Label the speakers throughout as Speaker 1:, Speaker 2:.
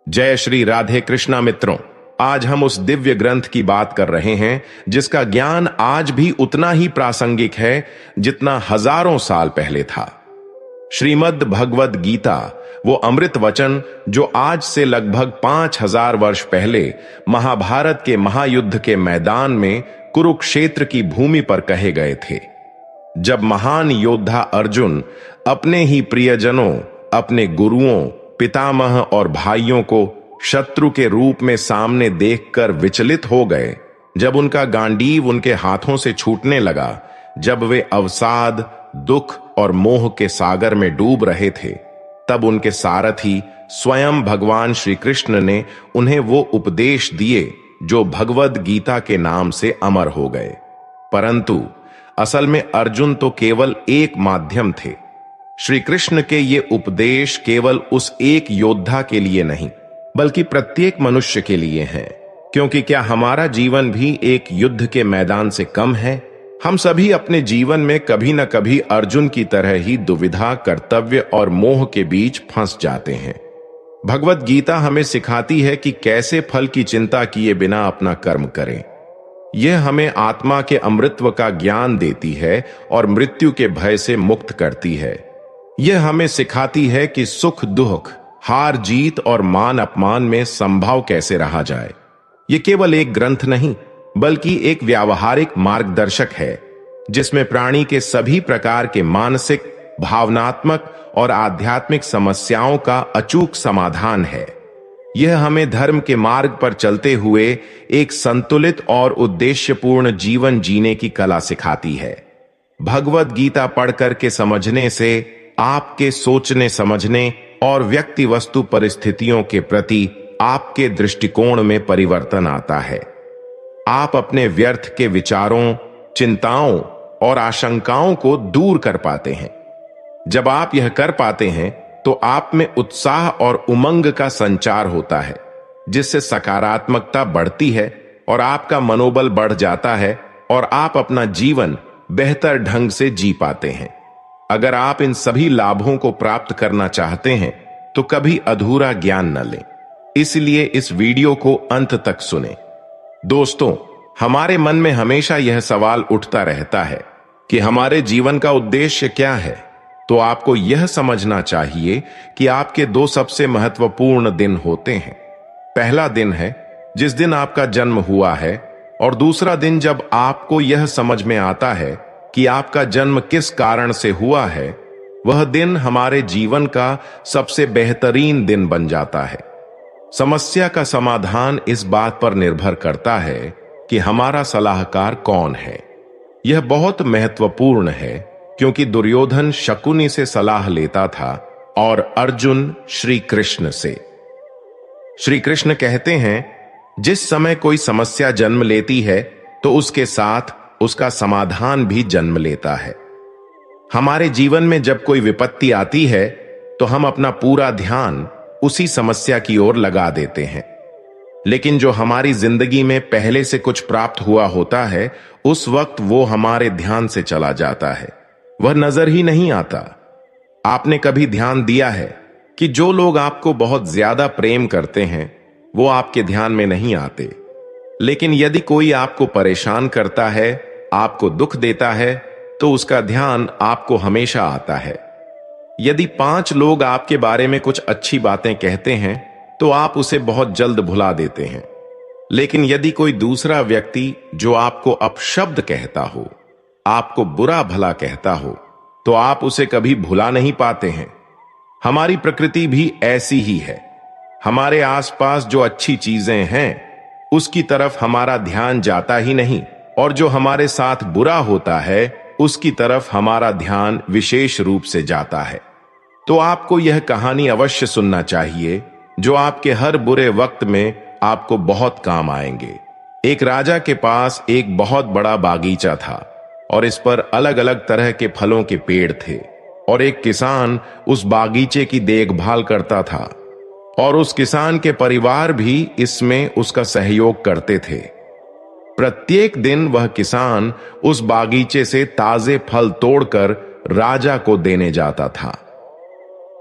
Speaker 1: जय श्री राधे कृष्णा मित्रों। आज हम उस दिव्य ग्रंथ की बात कर रहे हैं जिसका ज्ञान आज भी उतना ही प्रासंगिक है जितना हजारों साल पहले था। श्रीमद् भगवद गीता, वो अमृत वचन जो आज से लगभग 5000 वर्ष पहले महाभारत के महायुद्ध के मैदान में कुरुक्षेत्र की भूमि पर कहे गए थे। जब महान योद्धा अर्जुन अपने ही प्रियजनों, अपने गुरुओं, पितामह और भाइयों को शत्रु के रूप में सामने देखकर विचलित हो गए, जब उनका गांडीव उनके हाथों से छूटने लगा, जब वे अवसाद, दुख और मोह के सागर में डूब रहे थे, तब उनके सारथी स्वयं भगवान श्री कृष्ण ने उन्हें वो उपदेश दिए जो भगवद गीता के नाम से अमर हो गए। परंतु असल में अर्जुन तो केवल एक माध्यम थे। श्री कृष्ण के ये उपदेश केवल उस एक योद्धा के लिए नहीं, बल्कि प्रत्येक मनुष्य के लिए हैं। क्योंकि क्या हमारा जीवन भी एक युद्ध के मैदान से कम है? हम सभी अपने जीवन में कभी न कभी अर्जुन की तरह ही दुविधा, कर्तव्य और मोह के बीच फंस जाते हैं। भगवद गीता हमें सिखाती है कि कैसे फल की चिंता किए बिना अपना कर्म करें। यह हमें आत्मा के अमृतत्व का ज्ञान देती है और मृत्यु के भय से मुक्त करती है। यह हमें सिखाती है कि सुख दुख, हार जीत और मान अपमान में संभव कैसे रहा जाए। यह केवल एक ग्रंथ नहीं, बल्कि एक व्यावहारिक मार्गदर्शक है जिसमें प्राणी के सभी प्रकार के मानसिक, भावनात्मक और आध्यात्मिक समस्याओं का अचूक समाधान है। यह हमें धर्म के मार्ग पर चलते हुए एक संतुलित और उद्देश्यपूर्ण जीवन जीने की कला सिखाती है। भगवद गीता पढ़कर के समझने से आपके सोचने समझने और व्यक्ति वस्तु परिस्थितियों के प्रति आपके दृष्टिकोण में परिवर्तन आता है। आप अपने व्यर्थ के विचारों, चिंताओं और आशंकाओं को दूर कर पाते हैं। जब आप यह कर पाते हैं तो आप में उत्साह और उमंग का संचार होता है, जिससे सकारात्मकता बढ़ती है और आपका मनोबल बढ़ जाता है और आप अपना जीवन बेहतर ढंग से जी पाते हैं। अगर आप इन सभी लाभों को प्राप्त करना चाहते हैं तो कभी अधूरा ज्ञान न लें। इसलिए इस वीडियो को अंत तक सुनें। दोस्तों, हमारे मन में हमेशा यह सवाल उठता रहता है कि हमारे जीवन का उद्देश्य क्या है। तो आपको यह समझना चाहिए कि आपके दो सबसे महत्वपूर्ण दिन होते हैं। पहला दिन है जिस दिन आपका जन्म हुआ है, और दूसरा दिन जब आपको यह समझ में आता है कि आपका जन्म किस कारण से हुआ है। वह दिन हमारे जीवन का सबसे बेहतरीन दिन बन जाता है। समस्या का समाधान इस बात पर निर्भर करता है कि हमारा सलाहकार कौन है। यह बहुत महत्वपूर्ण है क्योंकि दुर्योधन शकुनी से सलाह लेता था और अर्जुन श्री कृष्ण से। श्री कृष्ण कहते हैं, जिस समय कोई समस्या जन्म लेती है तो उसके साथ उसका समाधान भी जन्म लेता है। हमारे जीवन में जब कोई विपत्ति आती है तो हम अपना पूरा ध्यान उसी समस्या की ओर लगा देते हैं। लेकिन जो हमारी जिंदगी में पहले से कुछ प्राप्त हुआ होता है, उस वक्त वो हमारे ध्यान से चला जाता है, वह नजर ही नहीं आता। आपने कभी ध्यान दिया है कि जो लोग आपको बहुत ज्यादा प्रेम करते हैं वो आपके ध्यान में नहीं आते, लेकिन यदि कोई आपको परेशान करता है, आपको दुख देता है, तो उसका ध्यान आपको हमेशा आता है। यदि 5 लोग आपके बारे में कुछ अच्छी बातें कहते हैं तो आप उसे बहुत जल्द भुला देते हैं, लेकिन यदि कोई दूसरा व्यक्ति जो आपको अपशब्द कहता हो, आपको बुरा भला कहता हो, तो आप उसे कभी भुला नहीं पाते हैं। हमारी प्रकृति भी ऐसी ही है। हमारे आसपास जो अच्छी चीजें हैं उसकी तरफ हमारा ध्यान जाता ही नहीं, और जो हमारे साथ बुरा होता है उसकी तरफ हमारा ध्यान विशेष रूप से जाता है। तो आपको यह कहानी अवश्य सुनना चाहिए जो आपके हर बुरे वक्त में आपको बहुत काम आएंगे। एक राजा के पास एक बहुत बड़ा बागीचा था और इस पर अलग अलग तरह के फलों के पेड़ थे, और एक किसान उस बागीचे की देखभाल करता था, और उस किसान के परिवार भी इसमें उसका सहयोग करते थे। प्रत्येक दिन वह किसान उस बागीचे से ताजे फल तोड़कर राजा को देने जाता था।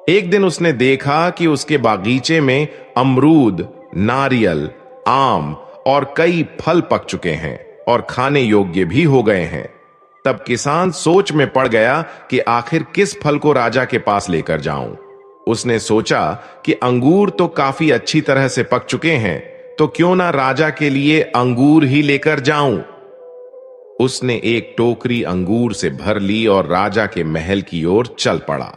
Speaker 1: एक दिन उसने देखा कि उसके बागीचे में अमरूद, नारियल, आम और कई फल पक चुके हैं और खाने योग्य भी हो गए हैं। तब किसान सोच में पड़ गया कि आखिर किस फल को राजा के पास लेकर जाऊं। उसने सोचा कि अंगूर तो काफी अच्छी तरह से पक चुके हैं, तो क्यों ना राजा के लिए अंगूर ही लेकर जाऊं। उसने एक टोकरी अंगूर से भर ली और राजा के महल की ओर चल पड़ा।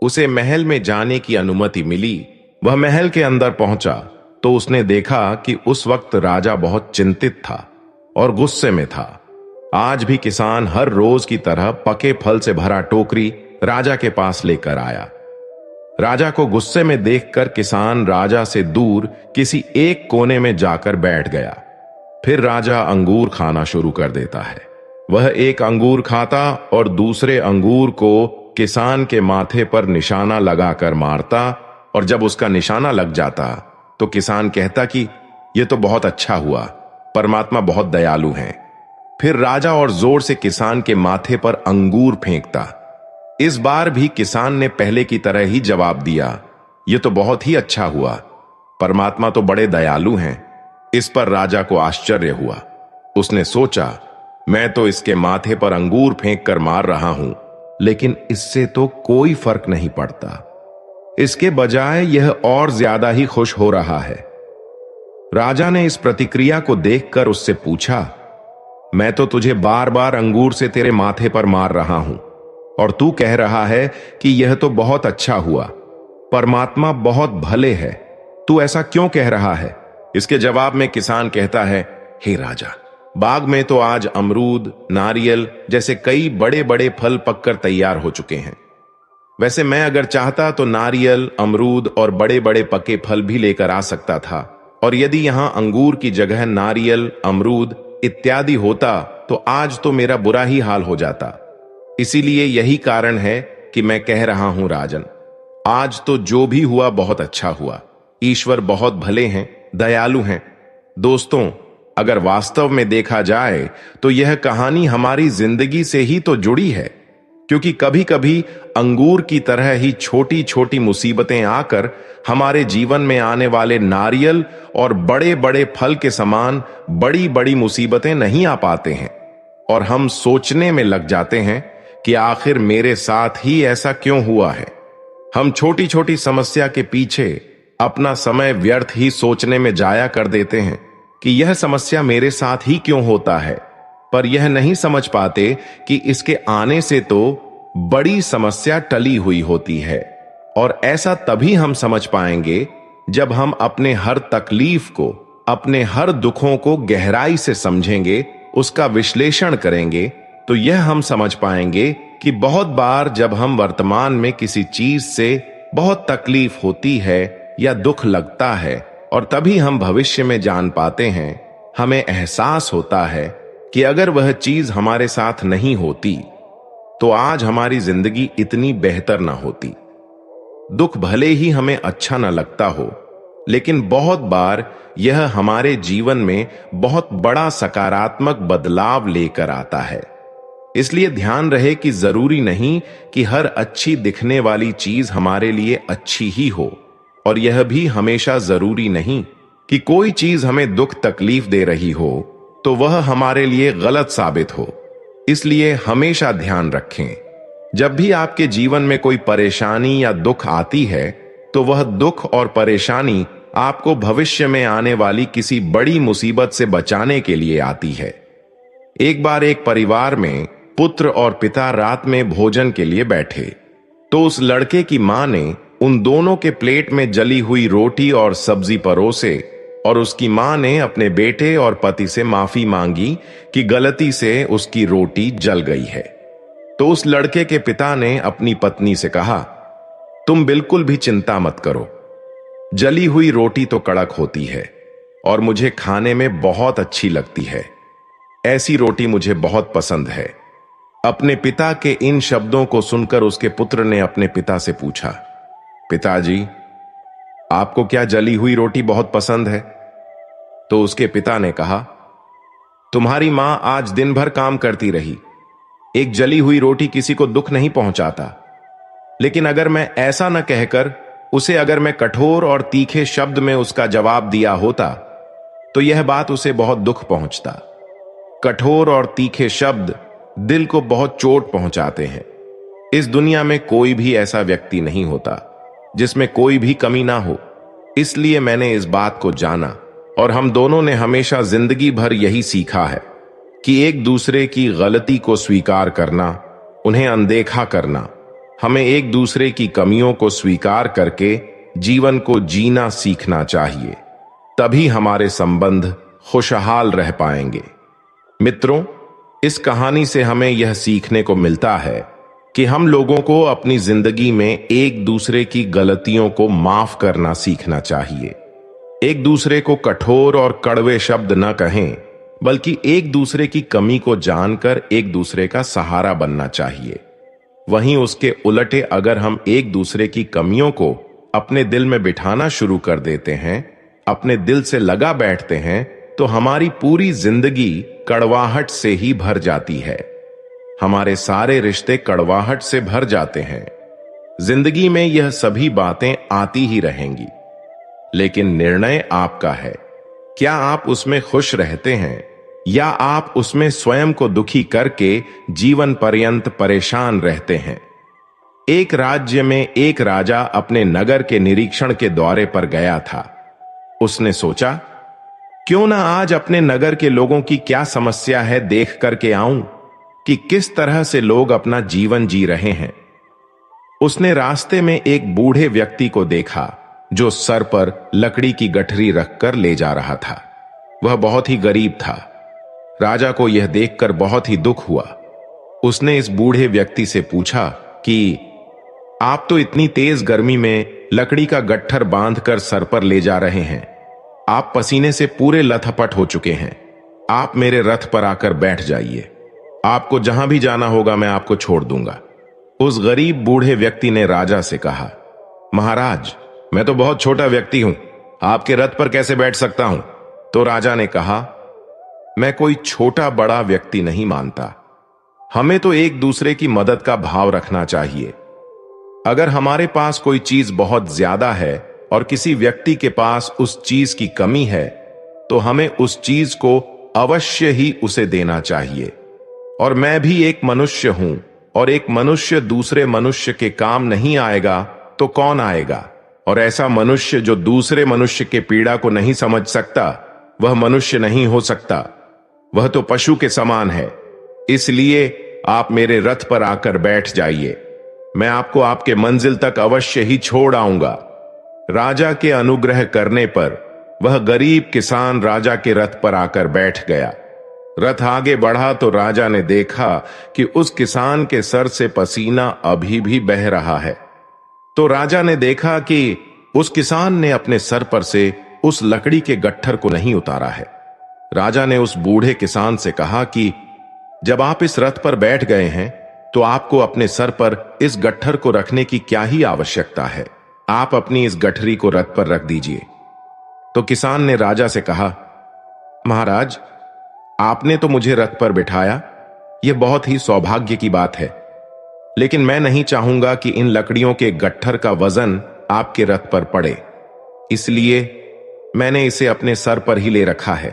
Speaker 1: उसे महल में जाने की अनुमति मिली। वह महल के अंदर पहुंचा तो उसने देखा कि उस वक्त राजा बहुत चिंतित था और गुस्से में था। आज भी किसान हर रोज की तरह पके फल से भरा टोकरी राजा के पास लेकर आया। राजा को गुस्से में देखकर किसान राजा से दूर किसी एक कोने में जाकर बैठ गया। फिर राजा अंगूर खाना शुरू कर देता है। वह एक अंगूर खाता और दूसरे अंगूर को किसान के माथे पर निशाना लगाकर मारता, और जब उसका निशाना लग जाता तो किसान कहता कि यह तो बहुत अच्छा हुआ, परमात्मा बहुत दयालु हैं। फिर राजा और जोर से किसान के माथे पर अंगूर फेंकता। इस बार भी किसान ने पहले की तरह ही जवाब दिया, यह तो बहुत ही अच्छा हुआ, परमात्मा तो बड़े दयालु हैं। इस पर राजा को आश्चर्य हुआ। उसने सोचा, मैं तो इसके माथे पर अंगूर फेंक कर मार रहा हूं, लेकिन इससे तो कोई फर्क नहीं पड़ता। इसके बजाय यह और ज्यादा ही खुश हो रहा है। राजा ने इस प्रतिक्रिया को देखकर उससे पूछा, मैं तो तुझे बार बार अंगूर से तेरे माथे पर मार रहा हूं और तू कह रहा है कि यह तो बहुत अच्छा हुआ, परमात्मा बहुत भले है, तू ऐसा क्यों कह रहा है। इसके जवाब में किसान कहता है, हे राजा, बाग में तो आज अमरूद, नारियल जैसे कई बड़े बड़े फल पककर तैयार हो चुके हैं। वैसे मैं अगर चाहता तो नारियल, अमरूद और बड़े बड़े पके फल भी लेकर आ सकता था, और यदि यहां अंगूर की जगह नारियल, अमरूद इत्यादि होता तो आज तो मेरा बुरा ही हाल हो जाता। इसीलिए यही कारण है कि मैं कह रहा हूं राजन, आज तो जो भी हुआ बहुत अच्छा हुआ। ईश्वर बहुत भले हैं, दयालु हैं। दोस्तों, अगर वास्तव में देखा जाए तो यह कहानी हमारी जिंदगी से ही तो जुड़ी है, क्योंकि कभी कभी अंगूर की तरह ही छोटी छोटी मुसीबतें आकर हमारे जीवन में आने वाले नारियल और बड़े बड़े फल के समान बड़ी बड़ी मुसीबतें नहीं आ पाते हैं, और हम सोचने में लग जाते हैं कि आखिर मेरे साथ ही ऐसा क्यों हुआ है। हम छोटी छोटी समस्या के पीछे अपना समय व्यर्थ ही सोचने में जाया कर देते हैं कि यह समस्या मेरे साथ ही क्यों होता है, पर यह नहीं समझ पाते कि इसके आने से तो बड़ी समस्या टली हुई होती है। और ऐसा तभी हम समझ पाएंगे जब हम अपने हर तकलीफ को, अपने हर दुखों को गहराई से समझेंगे, उसका विश्लेषण करेंगे, तो यह हम समझ पाएंगे कि बहुत बार जब हम वर्तमान में किसी चीज से बहुत तकलीफ होती है या दुख लगता है, और तभी हम भविष्य में जान पाते हैं, हमें एहसास होता है कि अगर वह चीज हमारे साथ नहीं होती तो आज हमारी जिंदगी इतनी बेहतर ना होती। दुख भले ही हमें अच्छा ना लगता हो, लेकिन बहुत बार यह हमारे जीवन में बहुत बड़ा सकारात्मक बदलाव लेकर आता है। इसलिए ध्यान रहे कि जरूरी नहीं कि हर अच्छी दिखने वाली चीज हमारे लिए अच्छी ही हो, और यह भी हमेशा जरूरी नहीं कि कोई चीज हमें दुख तकलीफ दे रही हो तो वह हमारे लिए गलत साबित हो। इसलिए हमेशा ध्यान रखें, जब भी आपके जीवन में कोई परेशानी या दुख आती है तो वह दुख और परेशानी आपको भविष्य में आने वाली किसी बड़ी मुसीबत से बचाने के लिए आती है। एक बार एक परिवार में पुत्र और पिता रात में भोजन के लिए बैठे तो उस लड़के की मां ने उन दोनों के प्लेट में जली हुई रोटी और सब्जी परोसे, और उसकी मां ने अपने बेटे और पति से माफी मांगी कि गलती से उसकी रोटी जल गई है। तो उस लड़के के पिता ने अपनी पत्नी से कहा, तुम बिल्कुल भी चिंता मत करो, जली हुई रोटी तो कड़क होती है और मुझे खाने में बहुत अच्छी लगती है, ऐसी रोटी मुझे बहुत पसंद है। अपने पिता के इन शब्दों को सुनकर उसके पुत्र ने अपने पिता से पूछा, पिताजी, आपको क्या जली हुई रोटी बहुत पसंद है? तो उसके पिता ने कहा, तुम्हारी मां आज दिन भर काम करती रही, एक जली हुई रोटी किसी को दुख नहीं पहुंचाता। लेकिन अगर मैं ऐसा न कहकर उसे अगर मैं कठोर और तीखे शब्द में उसका जवाब दिया होता तो यह बात उसे बहुत दुख पहुंचता। कठोर और तीखे शब्द दिल को बहुत चोट पहुंचाते हैं। इस दुनिया में कोई भी ऐसा व्यक्ति नहीं होता जिसमें कोई भी कमी ना हो। इसलिए मैंने इस बात को जाना और हम दोनों ने हमेशा जिंदगी भर यही सीखा है कि एक दूसरे की गलती को स्वीकार करना, उन्हें अनदेखा करना, हमें एक दूसरे की कमियों को स्वीकार करके जीवन को जीना सीखना चाहिए। तभी हमारे संबंध खुशहाल रह पाएंगे। मित्रों, इस कहानी से हमें यह सीखने को मिलता है कि हम लोगों को अपनी जिंदगी में एक दूसरे की गलतियों को माफ करना सीखना चाहिए। एक दूसरे को कठोर और कड़वे शब्द न कहें, बल्कि एक दूसरे की कमी को जानकर एक दूसरे का सहारा बनना चाहिए। वहीं उसके उलटे अगर हम एक दूसरे की कमियों को अपने दिल में बिठाना शुरू कर देते हैं, अपने दिल से लगा बैठते हैं, तो हमारी पूरी जिंदगी कड़वाहट से ही भर जाती है। हमारे सारे रिश्ते कड़वाहट से भर जाते हैं। जिंदगी में यह सभी बातें आती ही रहेंगी, लेकिन निर्णय आपका है। क्या आप उसमें खुश रहते हैं या आप उसमें स्वयं को दुखी करके जीवन पर्यंत परेशान रहते हैं? एक राज्य में एक राजा अपने नगर के निरीक्षण के दौरे पर गया था। उसने सोचा, क्यों ना आज अपने नगर के लोगों की क्या समस्या है देख करके आऊं कि किस तरह से लोग अपना जीवन जी रहे हैं। उसने रास्ते में एक बूढ़े व्यक्ति को देखा जो सर पर लकड़ी की गठरी रखकर ले जा रहा था। वह बहुत ही गरीब था। राजा को यह देखकर बहुत ही दुख हुआ। उसने इस बूढ़े व्यक्ति से पूछा कि आप तो इतनी तेज गर्मी में लकड़ी का गट्ठर बांधकर सर पर ले जा रहे हैं। आप पसीने से पूरे लथपथ हो चुके हैं। आप मेरे रथ पर आकर बैठ जाइए। आपको जहां भी जाना होगा मैं आपको छोड़ दूंगा। उस गरीब बूढ़े व्यक्ति ने राजा से कहा, महाराज, मैं तो बहुत छोटा व्यक्ति हूं, आपके रथ पर कैसे बैठ सकता हूं? तो राजा ने कहा, मैं कोई छोटा बड़ा व्यक्ति नहीं मानता। हमें तो एक दूसरे की मदद का भाव रखना चाहिए। अगर हमारे पास कोई चीज बहुत ज्यादा है और किसी व्यक्ति के पास उस चीज की कमी है, तो हमें उस चीज को अवश्य ही उसे देना चाहिए। और मैं भी एक मनुष्य हूं, और एक मनुष्य दूसरे मनुष्य के काम नहीं आएगा तो कौन आएगा? और ऐसा मनुष्य जो दूसरे मनुष्य के पीड़ा को नहीं समझ सकता, वह मनुष्य नहीं हो सकता। वह तो पशु के समान है। इसलिए आप मेरे रथ पर आकर बैठ जाइए। मैं आपको आपके मंजिल तक अवश्य ही छोड़ आऊंगा। राजा के अनुग्रह करने पर वह गरीब किसान राजा के रथ पर आकर बैठ गया। रथ आगे बढ़ा तो राजा ने देखा कि उस किसान के सर से पसीना अभी भी बह रहा है। तो राजा ने देखा कि उस किसान ने अपने सर पर से उस लकड़ी के गट्ठर को नहीं उतारा है। राजा ने उस बूढ़े किसान से कहा कि जब आप इस रथ पर बैठ गए हैं तो आपको अपने सर पर इस गट्ठर को रखने की क्या ही आवश्यकता है? आप अपनी इस गठरी को रथ पर रख दीजिए। तो किसान ने राजा से कहा, महाराज, आपने तो मुझे रथ पर बिठाया, यह बहुत ही सौभाग्य की बात है, लेकिन मैं नहीं चाहूंगा कि इन लकड़ियों के गट्ठर का वजन आपके रथ पर पड़े, इसलिए मैंने इसे अपने सर पर ही ले रखा है।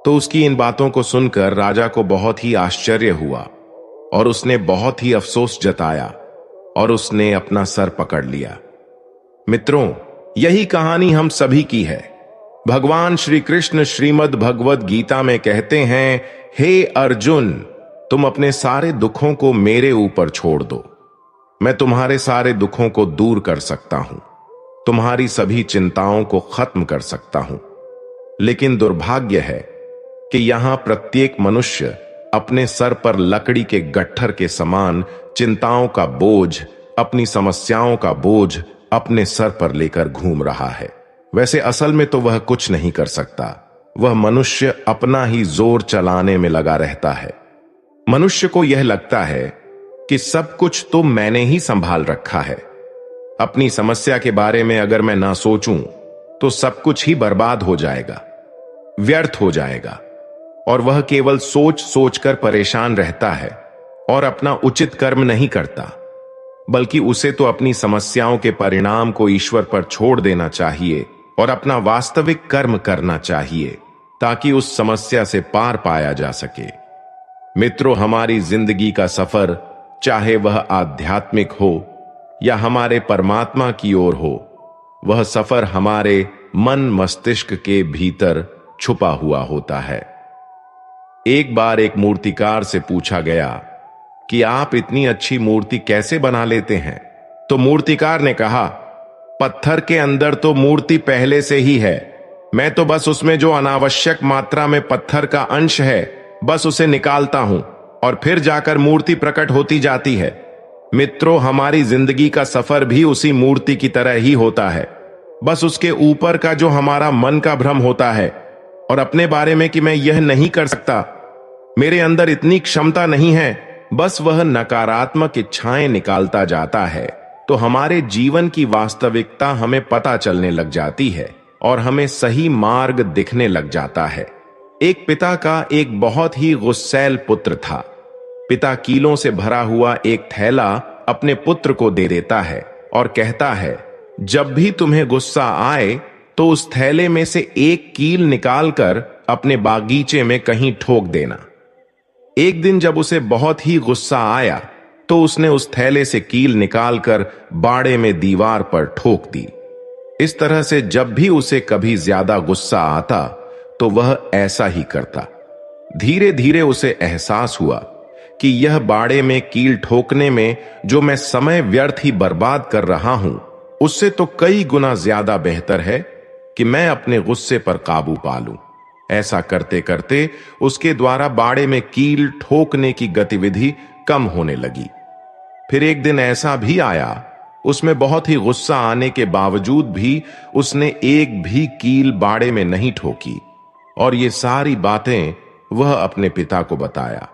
Speaker 1: तो उसकी इन बातों को सुनकर राजा को बहुत ही आश्चर्य हुआ और उसने बहुत ही अफसोस जताया और उसने अपना सर पकड़ लिया। मित्रों, यही कहानी हम सभी की है। भगवान श्री कृष्ण श्रीमद् भगवद गीता में कहते हैं, हे अर्जुन, तुम अपने सारे दुखों को मेरे ऊपर छोड़ दो। मैं तुम्हारे सारे दुखों को दूर कर सकता हूं, तुम्हारी सभी चिंताओं को खत्म कर सकता हूं। लेकिन दुर्भाग्य है कि यहां प्रत्येक मनुष्य अपने सर पर लकड़ी के गट्ठर के समान चिंताओं का बोझ, अपनी समस्याओं का बोझ अपने सर पर लेकर घूम रहा है। वैसे असल में तो वह कुछ नहीं कर सकता। वह मनुष्य अपना ही जोर चलाने में लगा रहता है। मनुष्य को यह लगता है कि सब कुछ तो मैंने ही संभाल रखा है। अपनी समस्या के बारे में अगर मैं ना सोचूं तो सब कुछ ही बर्बाद हो जाएगा, व्यर्थ हो जाएगा, और वह केवल सोच सोच कर परेशान रहता है और अपना उचित कर्म नहीं करता। बल्कि उसे तो अपनी समस्याओं के परिणाम को ईश्वर पर छोड़ देना चाहिए और अपना वास्तविक कर्म करना चाहिए ताकि उस समस्या से पार पाया जा सके। मित्रों, हमारी जिंदगी का सफर, चाहे वह आध्यात्मिक हो या हमारे परमात्मा की ओर हो, वह सफर हमारे मन मस्तिष्क के भीतर छुपा हुआ होता है। एक बार एक मूर्तिकार से पूछा गया कि आप इतनी अच्छी मूर्ति कैसे बना लेते हैं? तो मूर्तिकार ने कहा, पत्थर के अंदर तो मूर्ति पहले से ही है, मैं तो बस उसमें जो अनावश्यक मात्रा में पत्थर का अंश है बस उसे निकालता हूं और फिर जाकर मूर्ति प्रकट होती जाती है। मित्रों, हमारी जिंदगी का सफर भी उसी मूर्ति की तरह ही होता है। बस उसके ऊपर का जो हमारा मन का भ्रम होता है और अपने बारे में कि मैं यह नहीं कर सकता, मेरे अंदर इतनी क्षमता नहीं है, बस वह नकारात्मक इच्छाएं निकालता जाता है तो हमारे जीवन की वास्तविकता हमें पता चलने लग जाती है और हमें सही मार्ग दिखने लग जाता है। एक पिता का एक बहुत ही गुस्सैल पुत्र था। पिता कीलों से भरा हुआ एक थैला अपने पुत्र को दे देता है और कहता है, जब भी तुम्हें गुस्सा आए तो उस थैले में से एक कील निकालकर अपने बागीचे में कहीं ठोक देना। एक दिन जब उसे बहुत ही गुस्सा आया तो उसने उस थैले से कील निकालकर बाड़े में दीवार पर ठोक दी। इस तरह से जब भी उसे कभी ज्यादा गुस्सा आता तो वह ऐसा ही करता। धीरे धीरे उसे एहसास हुआ कि यह बाड़े में कील ठोकने में जो मैं समय व्यर्थ ही बर्बाद कर रहा हूं, उससे तो कई गुना ज्यादा बेहतर है कि मैं अपने गुस्से पर काबू पा लूं। ऐसा करते करते उसके द्वारा बाड़े में कील ठोकने की गतिविधि कम होने लगी। फिर एक दिन ऐसा भी आया, उसमें बहुत ही गुस्सा आने के बावजूद भी उसने एक भी कील बाड़े में नहीं ठोकी और ये सारी बातें वह अपने पिता को बताया।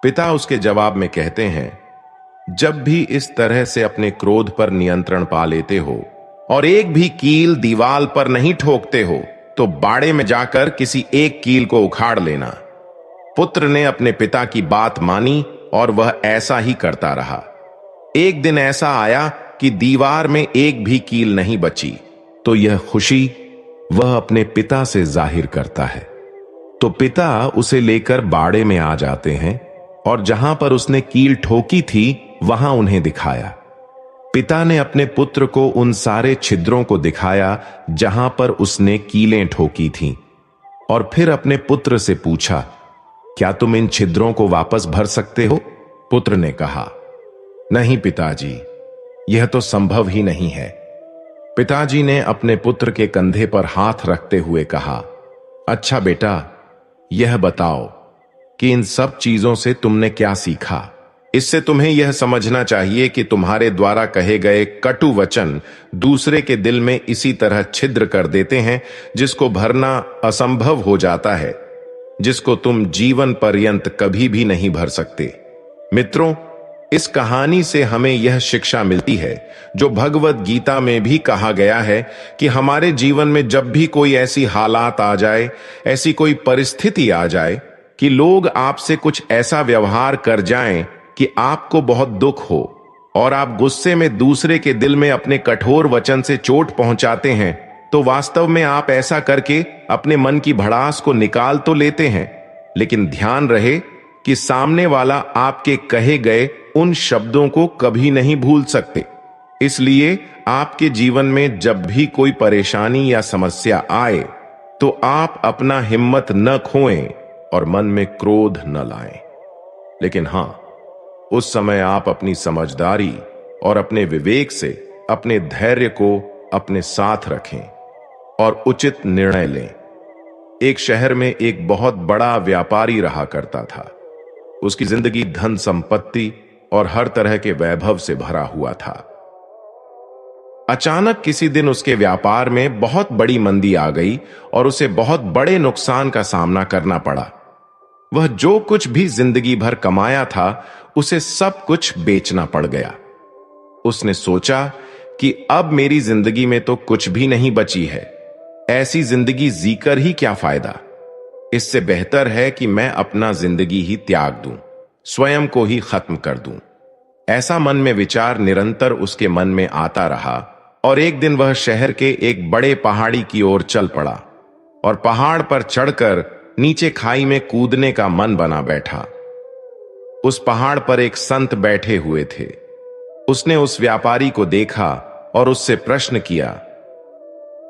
Speaker 1: पिता उसके जवाब में कहते हैं, जब भी इस तरह से अपने क्रोध पर नियंत्रण पा लेते हो और एक भी कील दीवार पर नहीं ठोकते हो तो बाड़े में जाकर किसी एक कील को उखाड़ लेना। पुत्र ने अपने पिता की बात मानी और वह ऐसा ही करता रहा। एक दिन ऐसा आया कि दीवार में एक भी कील नहीं बची, तो यह खुशी वह अपने पिता से जाहिर करता है। तो पिता उसे लेकर बाड़े में आ जाते हैं और जहां पर उसने कील ठोकी थी वहां उन्हें दिखाया। पिता ने अपने पुत्र को उन सारे छिद्रों को दिखाया जहां पर उसने कीलें ठोकी थीं और फिर अपने पुत्र से पूछा, क्या तुम इन छिद्रों को वापस भर सकते हो? पुत्र ने कहा, नहीं पिताजी, यह तो संभव ही नहीं है। पिताजी ने अपने पुत्र के कंधे पर हाथ रखते हुए कहा, अच्छा बेटा, यह बताओ कि इन सब चीजों से तुमने क्या सीखा? इससे तुम्हें यह समझना चाहिए कि तुम्हारे द्वारा कहे गए कटु वचन दूसरे के दिल में इसी तरह छिद्र कर देते हैं जिसको भरना असंभव हो जाता है, जिसको तुम जीवन पर्यंत कभी भी नहीं भर सकते। मित्रों, इस कहानी से हमें यह शिक्षा मिलती है जो भगवत गीता में भी कहा गया है कि हमारे जीवन में जब भी कोई ऐसी हालात आ जाए, ऐसी कोई परिस्थिति आ जाए कि लोग आपसे कुछ ऐसा व्यवहार कर जाएं कि आपको बहुत दुख हो और आप गुस्से में दूसरे के दिल में अपने कठोर वचन से चोट पहुंचाते हैं, तो वास्तव में आप ऐसा करके अपने मन की भड़ास को निकाल तो लेते हैं, लेकिन ध्यान रहे कि सामने वाला आपके कहे गए उन शब्दों को कभी नहीं भूल सकते। इसलिए आपके जीवन में जब भी कोई परेशानी या समस्या आए तो आप अपना हिम्मत न खोएं और मन में क्रोध न लाएं, लेकिन हां, उस समय आप अपनी समझदारी और अपने विवेक से अपने धैर्य को अपने साथ रखें और उचित निर्णय लें। एक शहर में एक बहुत बड़ा व्यापारी रहा करता था। उसकी जिंदगी धन संपत्ति और हर तरह के वैभव से भरा हुआ था। अचानक किसी दिन उसके व्यापार में बहुत बड़ी मंदी आ गई और उसे बहुत बड़े नुकसान का सामना करना पड़ा। वह जो कुछ भी जिंदगी भर कमाया था उसे सब कुछ बेचना पड़ गया। उसने सोचा कि अब मेरी जिंदगी में तो कुछ भी नहीं बची है, ऐसी जिंदगी जीकर ही क्या फायदा। इससे बेहतर है कि मैं अपना जिंदगी ही त्याग दूं, स्वयं को ही खत्म कर दूं। ऐसा मन में विचार निरंतर उसके मन में आता रहा और एक दिन वह शहर के एक बड़े पहाड़ी की ओर चल पड़ा और पहाड़ पर चढ़कर नीचे खाई में कूदने का मन बना बैठा। उस पहाड़ पर एक संत बैठे हुए थे। उसने उस व्यापारी को देखा और उससे प्रश्न किया,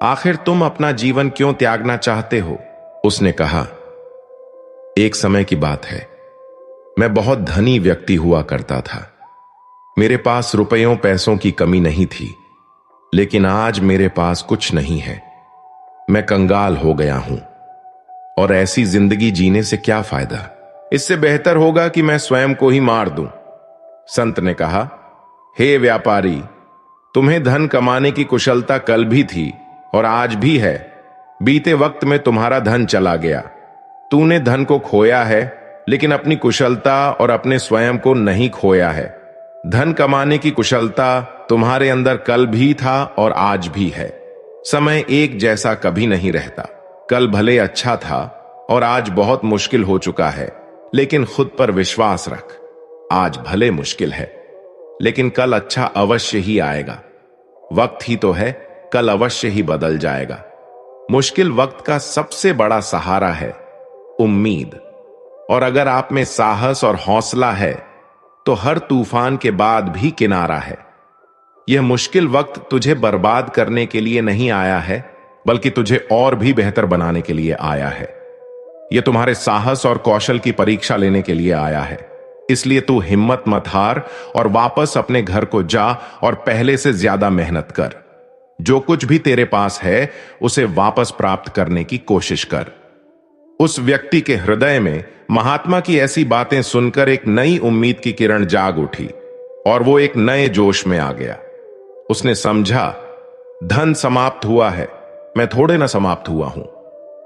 Speaker 1: आखिर तुम अपना जीवन क्यों त्यागना चाहते हो? उसने कहा, एक समय की बात है, मैं बहुत धनी व्यक्ति हुआ करता था। मेरे पास रुपयों पैसों की कमी नहीं थी, लेकिन आज मेरे पास कुछ नहीं है। मैं कंगाल हो गया हूं और ऐसी जिंदगी जीने से क्या फायदा? इससे बेहतर होगा कि मैं स्वयं को ही मार दूं। संत ने कहा, हे व्यापारी, तुम्हें धन कमाने की कुशलता कल भी थी और आज भी है। बीते वक्त में तुम्हारा धन चला गया। तूने धन को खोया है, लेकिन अपनी कुशलता और अपने स्वयं को नहीं खोया है। धन कमाने की कुशलता तुम्हारे अंदर कल भी था और आज भी है। समय एक जैसा कभी नहीं रहता। कल भले अच्छा था और आज बहुत मुश्किल हो चुका है, लेकिन खुद पर विश्वास रख। आज भले मुश्किल है, लेकिन कल अच्छा अवश्य ही आएगा। वक्त ही तो है, कल अवश्य ही बदल जाएगा। मुश्किल वक्त का सबसे बड़ा सहारा है उम्मीद। और अगर आप में साहस और हौसला है तो हर तूफान के बाद भी किनारा है। यह मुश्किल वक्त तुझे बर्बाद करने के लिए नहीं आया है, बल्कि तुझे और भी बेहतर बनाने के लिए आया है। यह तुम्हारे साहस और कौशल की परीक्षा लेने के लिए आया है। इसलिए तू हिम्मत मत हार और वापस अपने घर को जा और पहले से ज्यादा मेहनत कर। जो कुछ भी तेरे पास है उसे वापस प्राप्त करने की कोशिश कर। उस व्यक्ति के हृदय में महात्मा की ऐसी बातें सुनकर एक नई उम्मीद की किरण जाग उठी और वो एक नए जोश में आ गया। उसने समझा, धन समाप्त हुआ है, मैं थोड़े ना समाप्त हुआ हूं।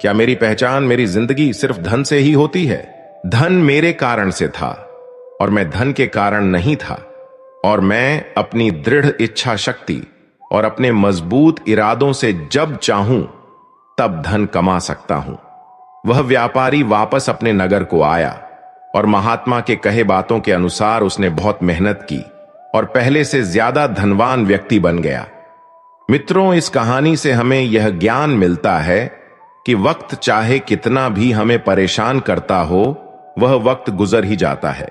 Speaker 1: क्या मेरी पहचान, मेरी जिंदगी सिर्फ धन से ही होती है? धन मेरे कारण से था और मैं धन के कारण नहीं था। और मैं अपनी दृढ़ इच्छा शक्ति और अपने मजबूत इरादों से जब चाहूं तब धन कमा सकता हूं। वह व्यापारी वापस अपने नगर को आया और महात्मा के कहे बातों के अनुसार उसने बहुत मेहनत की और पहले से ज्यादा धनवान व्यक्ति बन गया। मित्रों, इस कहानी से हमें यह ज्ञान मिलता है कि वक्त चाहे कितना भी हमें परेशान करता हो, वह वक्त गुजर ही जाता है।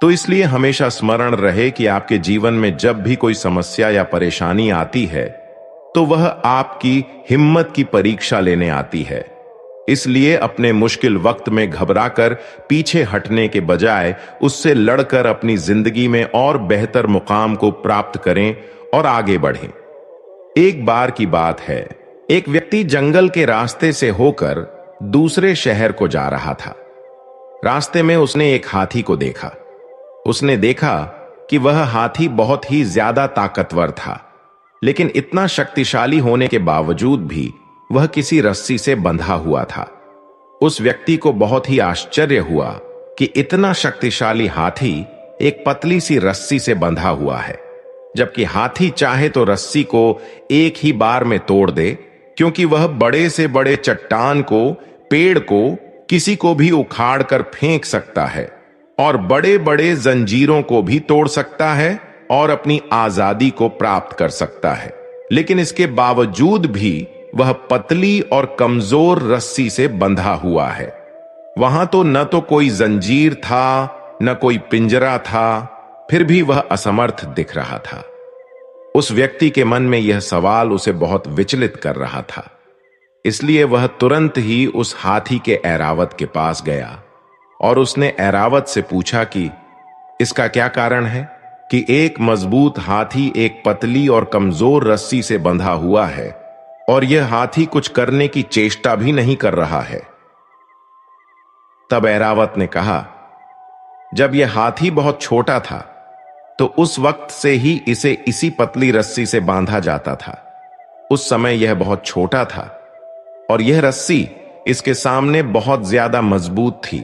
Speaker 1: तो इसलिए हमेशा स्मरण रहे कि आपके जीवन में जब भी कोई समस्या या परेशानी आती है तो वह आपकी हिम्मत की परीक्षा लेने आती है। इसलिए अपने मुश्किल वक्त में घबराकर पीछे हटने के बजाय उससे लड़कर अपनी जिंदगी में और बेहतर मुकाम को प्राप्त करें और आगे बढ़ें। एक बार की बात है, एक व्यक्ति जंगल के रास्ते से होकर दूसरे शहर को जा रहा था। रास्ते में उसने एक हाथी को देखा। उसने देखा कि वह हाथी बहुत ही ज्यादा ताकतवर था, लेकिन इतना शक्तिशाली होने के बावजूद भी वह किसी रस्सी से बंधा हुआ था। उस व्यक्ति को बहुत ही आश्चर्य हुआ कि इतना शक्तिशाली हाथी एक पतली सी रस्सी से बंधा हुआ है, जबकि हाथी चाहे तो रस्सी को एक ही बार में तोड़ दे, क्योंकि वह बड़े से बड़े चट्टान को, पेड़ को, किसी को भी उखाड़ कर फेंक सकता है और बड़े बड़े जंजीरों को भी तोड़ सकता है और अपनी आजादी को प्राप्त कर सकता है। लेकिन इसके बावजूद भी वह पतली और कमजोर रस्सी से बंधा हुआ है। वहां तो न तो कोई जंजीर था, न कोई पिंजरा था, फिर भी वह असमर्थ दिख रहा था। उस व्यक्ति के मन में यह सवाल उसे बहुत विचलित कर रहा था। इसलिए वह तुरंत ही उस हाथी के ऐरावत के पास गया और उसने ऐरावत से पूछा कि इसका क्या कारण है कि एक मजबूत हाथी एक पतली और कमजोर रस्सी से बंधा हुआ है और यह हाथी कुछ करने की चेष्टा भी नहीं कर रहा है। तब ऐरावत ने कहा, जब यह हाथी बहुत छोटा था तो उस वक्त से ही इसे इसी पतली रस्सी से बांधा जाता था। उस समय यह बहुत छोटा था और यह रस्सी इसके सामने बहुत ज्यादा मजबूत थी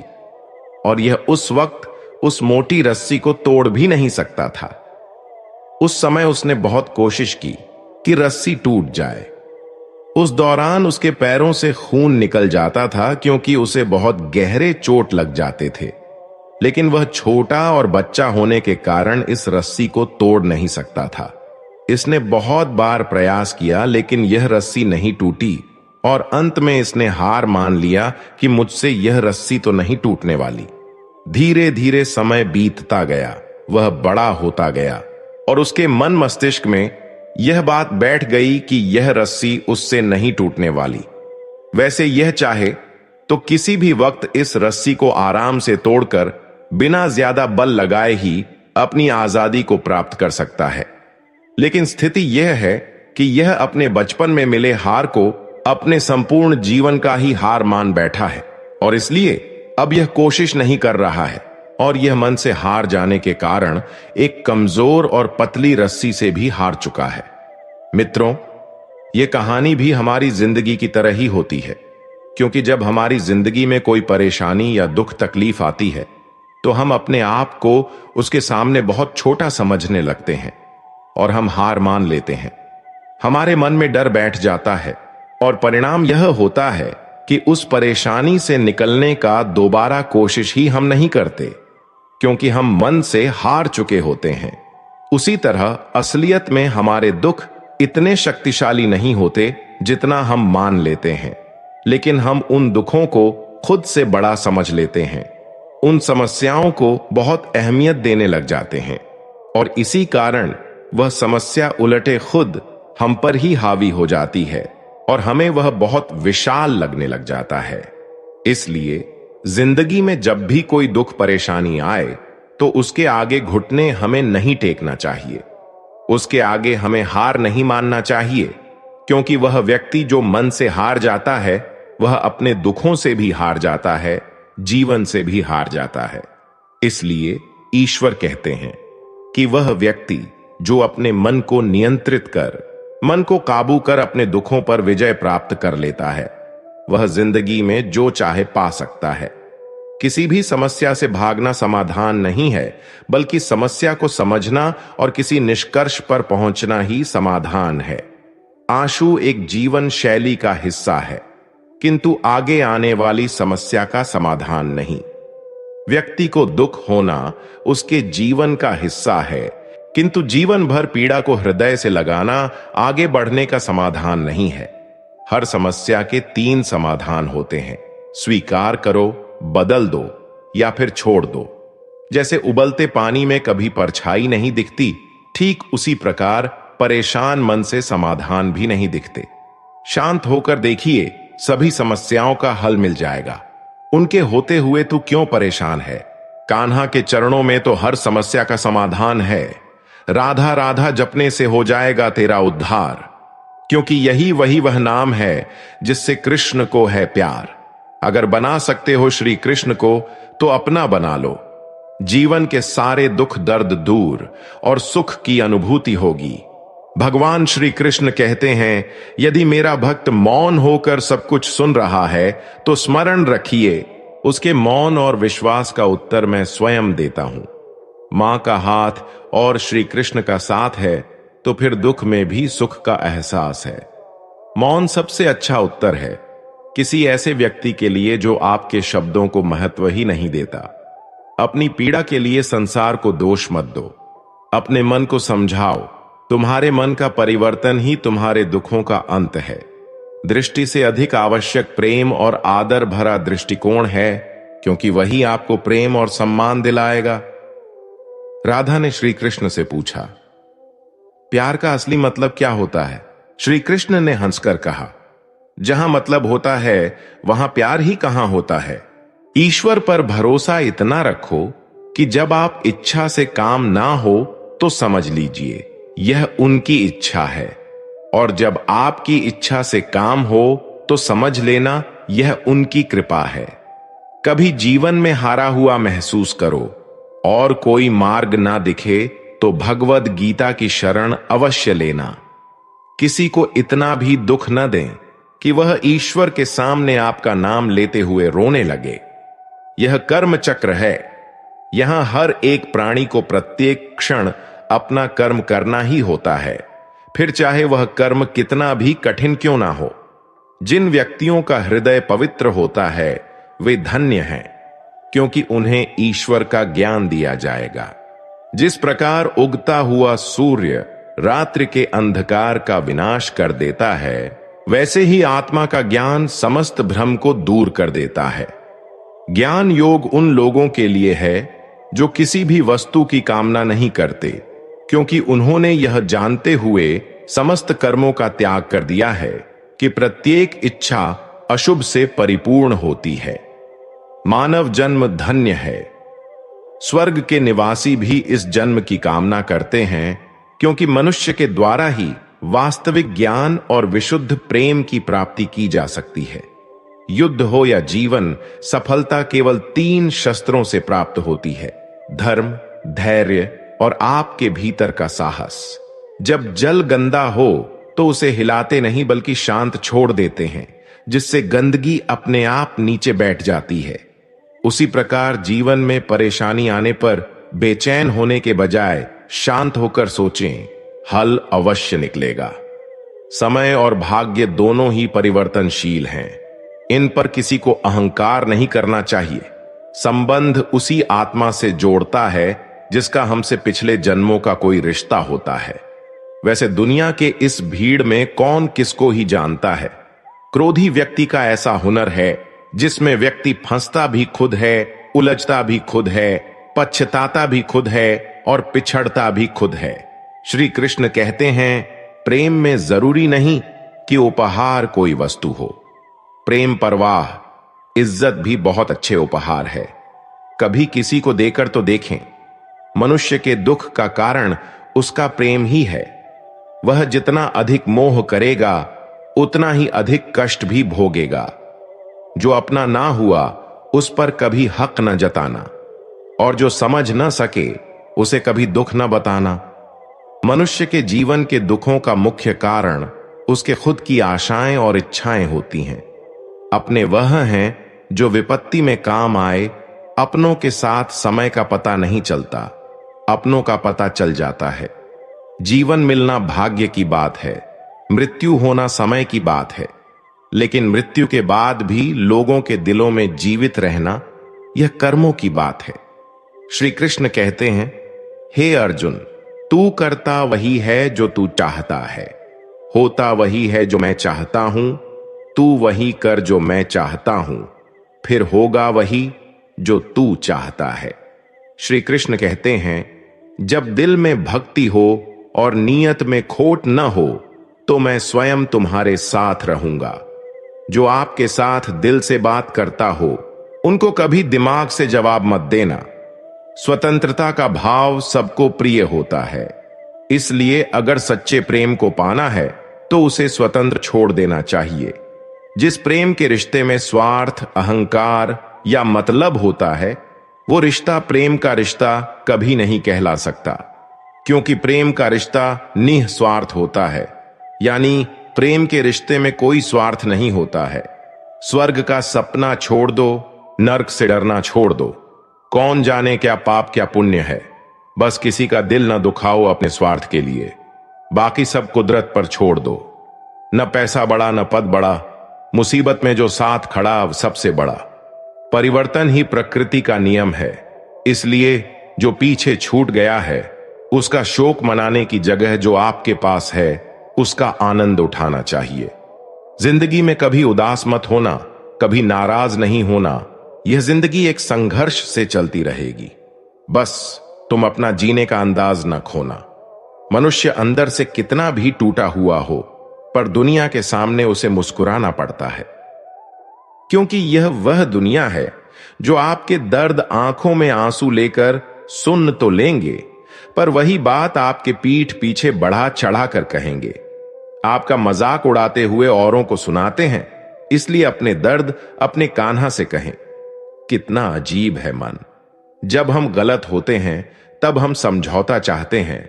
Speaker 1: और यह उस वक्त उस मोटी रस्सी को तोड़ भी नहीं सकता था। उस समय उसने बहुत कोशिश की कि रस्सी टूट जाए। उस दौरान उसके पैरों से खून निकल जाता था, क्योंकि उसे बहुत गहरे चोट लग जाते थे। लेकिन वह छोटा और बच्चा होने के कारण इस रस्सी को तोड़ नहीं सकता था। इसने बहुत बार प्रयास किया, लेकिन यह रस्सी नहीं टूटी और अंत में इसने हार मान लिया कि मुझसे यह रस्सी तो नहीं टूटने वाली। धीरे धीरे समय बीतता गया, वह बड़ा होता गया और उसके मन मस्तिष्क में यह बात बैठ गई कि यह रस्सी उससे नहीं टूटने वाली। वैसे यह चाहे तो किसी भी वक्त इस रस्सी को आराम से तोड़कर बिना ज्यादा बल लगाए ही अपनी आजादी को प्राप्त कर सकता है। लेकिन स्थिति यह है कि यह अपने बचपन में मिले हार को अपने संपूर्ण जीवन का ही हार मान बैठा है और इसलिए अब यह कोशिश नहीं कर रहा है और यह मन से हार जाने के कारण एक कमजोर और पतली रस्सी से भी हार चुका है। मित्रों, यह कहानी भी हमारी जिंदगी की तरह ही होती है, क्योंकि जब हमारी जिंदगी में कोई परेशानी या दुख तकलीफ आती है तो हम अपने आप को उसके सामने बहुत छोटा समझने लगते हैं और हम हार मान लेते हैं। हमारे मन में डर बैठ जाता है और परिणाम यह होता है कि उस परेशानी से निकलने का दोबारा कोशिश ही हम नहीं करते, क्योंकि हम मन से हार चुके होते हैं। उसी तरह असलियत में हमारे दुख इतने शक्तिशाली नहीं होते जितना हम मान लेते हैं, लेकिन हम उन दुखों को खुद से बड़ा समझ लेते हैं, उन समस्याओं को बहुत अहमियत देने लग जाते हैं और इसी कारण वह समस्या उलटे खुद हम पर ही हावी हो जाती है और हमें वह बहुत विशाल लगने लग जाता है। इसलिए जिंदगी में जब भी कोई दुख परेशानी आए तो उसके आगे घुटने हमें नहीं टेकना चाहिए, उसके आगे हमें हार नहीं मानना चाहिए, क्योंकि वह व्यक्ति जो मन से हार जाता है वह अपने दुखों से भी हार जाता है, जीवन से भी हार जाता है। इसलिए ईश्वर कहते हैं कि वह व्यक्ति जो अपने मन को नियंत्रित कर, मन को काबू कर अपने दुखों पर विजय प्राप्त कर लेता है, वह जिंदगी में जो चाहे पा सकता है। किसी भी समस्या से भागना समाधान नहीं है, बल्कि समस्या को समझना और किसी निष्कर्ष पर पहुंचना ही समाधान है। आंसू एक जीवन शैली का हिस्सा है, किंतु आगे आने वाली समस्या का समाधान नहीं। व्यक्ति को दुख होना उसके जीवन का हिस्सा है, किंतु जीवन भर पीड़ा को हृदय से लगाना आगे बढ़ने का समाधान नहीं है। हर समस्या के 3 समाधान होते हैं: स्वीकार करो, बदल दो या फिर छोड़ दो। जैसे उबलते पानी में कभी परछाई नहीं दिखती, ठीक उसी प्रकार परेशान मन से समाधान भी नहीं दिखते। शांत होकर देखिए, सभी समस्याओं का हल मिल जाएगा। उनके होते हुए तू क्यों परेशान है? कान्हा के चरणों में तो हर समस्या का समाधान है। राधा राधा जपने से हो जाएगा तेरा उद्धार, क्योंकि यही वह नाम है जिससे कृष्ण को है प्यार। अगर बना सकते हो श्री कृष्ण को तो अपना बना लो। जीवन के सारे दुख दर्द दूर और सुख की अनुभूति होगी। भगवान श्री कृष्ण कहते हैं, यदि मेरा भक्त मौन होकर सब कुछ सुन रहा है तो स्मरण रखिए, उसके मौन और विश्वास का उत्तर मैं स्वयं देता हूं। मां का हाथ और श्री कृष्ण का साथ है तो फिर दुख में भी सुख का एहसास है। मौन सबसे अच्छा उत्तर है किसी ऐसे व्यक्ति के लिए जो आपके शब्दों को महत्व ही नहीं देता। अपनी पीड़ा के लिए संसार को दोष मत दो, अपने मन को समझाओ। तुम्हारे मन का परिवर्तन ही तुम्हारे दुखों का अंत है। दृष्टि से अधिक आवश्यक प्रेम और आदर भरा दृष्टिकोण है, क्योंकि वही आपको प्रेम और सम्मान दिलाएगा। राधा ने श्री कृष्ण से पूछा, प्यार का असली मतलब क्या होता है? श्री कृष्ण ने हंसकर कहा, जहां मतलब होता है वहां प्यार ही कहां होता है। ईश्वर पर भरोसा इतना रखो कि जब आप इच्छा से काम ना हो तो समझ लीजिए यह उनकी इच्छा है, और जब आपकी इच्छा से काम हो तो समझ लेना यह उनकी कृपा है। कभी जीवन में हारा हुआ महसूस करो और कोई मार्ग ना दिखे तो भगवद गीता की शरण अवश्य लेना। किसी को इतना भी दुख न दें कि वह ईश्वर के सामने आपका नाम लेते हुए रोने लगे। यह कर्म चक्र है। यहां हर एक प्राणी को प्रत्येक क्षण अपना कर्म करना ही होता है, फिर चाहे वह कर्म कितना भी कठिन क्यों ना हो। जिन व्यक्तियों का हृदय पवित्र होता है वे धन्य हैं। क्योंकि उन्हें ईश्वर का ज्ञान दिया जाएगा। जिस प्रकार उगता हुआ सूर्य रात्रि के अंधकार का विनाश कर देता है, वैसे ही आत्मा का ज्ञान समस्त भ्रम को दूर कर देता है। ज्ञान योग उन लोगों के लिए है जो किसी भी वस्तु की कामना नहीं करते, क्योंकि उन्होंने यह जानते हुए समस्त कर्मों का त्याग कर दिया है कि प्रत्येक इच्छा अशुभ से परिपूर्ण होती है। मानव जन्म धन्य है। स्वर्ग के निवासी भी इस जन्म की कामना करते हैं, क्योंकि मनुष्य के द्वारा ही वास्तविक ज्ञान और विशुद्ध प्रेम की प्राप्ति की जा सकती है। युद्ध हो या जीवन, सफलता केवल 3 शस्त्रों से प्राप्त होती है: धर्म, धैर्य और आपके भीतर का साहस। जब जल गंदा हो तो उसे हिलाते नहीं बल्कि शांत छोड़ देते हैं, जिससे गंदगी अपने आप नीचे बैठ जाती है। उसी प्रकार जीवन में परेशानी आने पर बेचैन होने के बजाय शांत होकर सोचें, हल अवश्य निकलेगा। समय और भाग्य दोनों ही परिवर्तनशील हैं। इन पर किसी को अहंकार नहीं करना चाहिए। संबंध उसी आत्मा से जोड़ता है जिसका हमसे पिछले जन्मों का कोई रिश्ता होता है। वैसे दुनिया के इस भीड़ में कौन किसको ही जानता है। क्रोधी व्यक्ति का ऐसा हुनर है जिसमें व्यक्ति फंसता भी खुद है, उलझता भी खुद है, पछताता भी खुद है और पिछड़ता भी खुद है। श्री कृष्ण कहते हैं, प्रेम में जरूरी नहीं कि उपहार कोई वस्तु हो। प्रेम, परवाह, इज्जत भी बहुत अच्छे उपहार है। कभी किसी को देकर तो देखें। मनुष्य के दुख का कारण उसका प्रेम ही है। वह जितना अधिक मोह करेगा उतना ही अधिक कष्ट भी भोगेगा। जो अपना ना हुआ उस पर कभी हक न जताना, और जो समझ न सके उसे कभी दुख न बताना। मनुष्य के जीवन के दुखों का मुख्य कारण उसके खुद की आशाएं और इच्छाएं होती हैं। अपने वह हैं जो विपत्ति में काम आए। अपनों के साथ समय का पता नहीं चलता, अपनों का पता चल जाता है। जीवन मिलना भाग्य की बात है, मृत्यु होना समय की बात है। लेकिन मृत्यु के बाद भी लोगों के दिलों में जीवित रहना, यह कर्मों की बात है। श्री कृष्ण कहते हैं, हे अर्जुन, तू करता वही है जो तू चाहता है, होता वही है जो मैं चाहता हूं। तू वही कर जो मैं चाहता हूं, फिर होगा वही जो तू चाहता है। श्री कृष्ण कहते हैं, जब दिल में भक्ति हो और नीयत में खोट न हो तो मैं स्वयं तुम्हारे साथ रहूंगा। जो आपके साथ दिल से बात करता हो उनको कभी दिमाग से जवाब मत देना। स्वतंत्रता का भाव सबको प्रिय होता है, इसलिए अगर सच्चे प्रेम को पाना है तो उसे स्वतंत्र छोड़ देना चाहिए। जिस प्रेम के रिश्ते में स्वार्थ, अहंकार या मतलब होता है, वो रिश्ता प्रेम का रिश्ता कभी नहीं कहला सकता, क्योंकि प्रेम का रिश्ता निस्वार्थ होता है। यानी प्रेम के रिश्ते में कोई स्वार्थ नहीं होता है। स्वर्ग का सपना छोड़ दो, नर्क से डरना छोड़ दो। कौन जाने क्या पाप क्या पुण्य है। बस किसी का दिल न दुखाओ अपने स्वार्थ के लिए, बाकी सब कुदरत पर छोड़ दो। न पैसा बड़ा न पद बड़ा, मुसीबत में जो साथ खड़ा सबसे बड़ा। परिवर्तन ही प्रकृति का नियम है, इसलिए जो पीछे छूट गया है उसका शोक मनाने की जगह जो आपके पास है उसका आनंद उठाना चाहिए। जिंदगी में कभी उदास मत होना, कभी नाराज नहीं होना। यह जिंदगी एक संघर्ष से चलती रहेगी। बस तुम अपना जीने का अंदाज न खोना। मनुष्य अंदर से कितना भी टूटा हुआ हो, पर दुनिया के सामने उसे मुस्कुराना पड़ता है, क्योंकि यह वह दुनिया है जो आपके दर्द आंखों में आंसू लेकर सुन तो लेंगे, पर वही बात आपके पीठ पीछे बढ़ा चढ़ा कर कहेंगे। आपका मजाक उड़ाते हुए औरों को सुनाते हैं, इसलिए अपने दर्द अपने कान्हा से कहें। कितना अजीब है मन। जब हम गलत होते हैं तब हम समझौता चाहते हैं,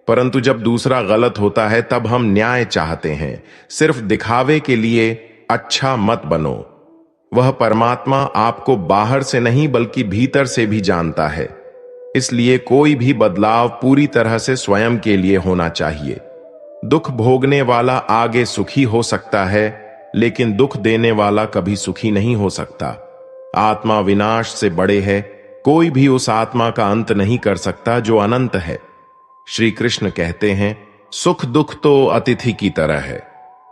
Speaker 1: परंतु जब दूसरा गलत होता है तब हम न्याय चाहते हैं। सिर्फ दिखावे के लिए अच्छा मत बनो। वह परमात्मा आपको बाहर से नहीं बल्कि भीतर से भी जानता है, इसलिए कोई भी बदलाव पूरी तरह से स्वयं के लिए होना चाहिए। दुख भोगने वाला आगे सुखी हो सकता है, लेकिन दुख देने वाला कभी सुखी नहीं हो सकता। आत्मा विनाश से बड़े है, कोई भी उस आत्मा का अंत नहीं कर सकता जो अनंत है। श्री कृष्ण कहते हैं, सुख दुख तो अतिथि की तरह है,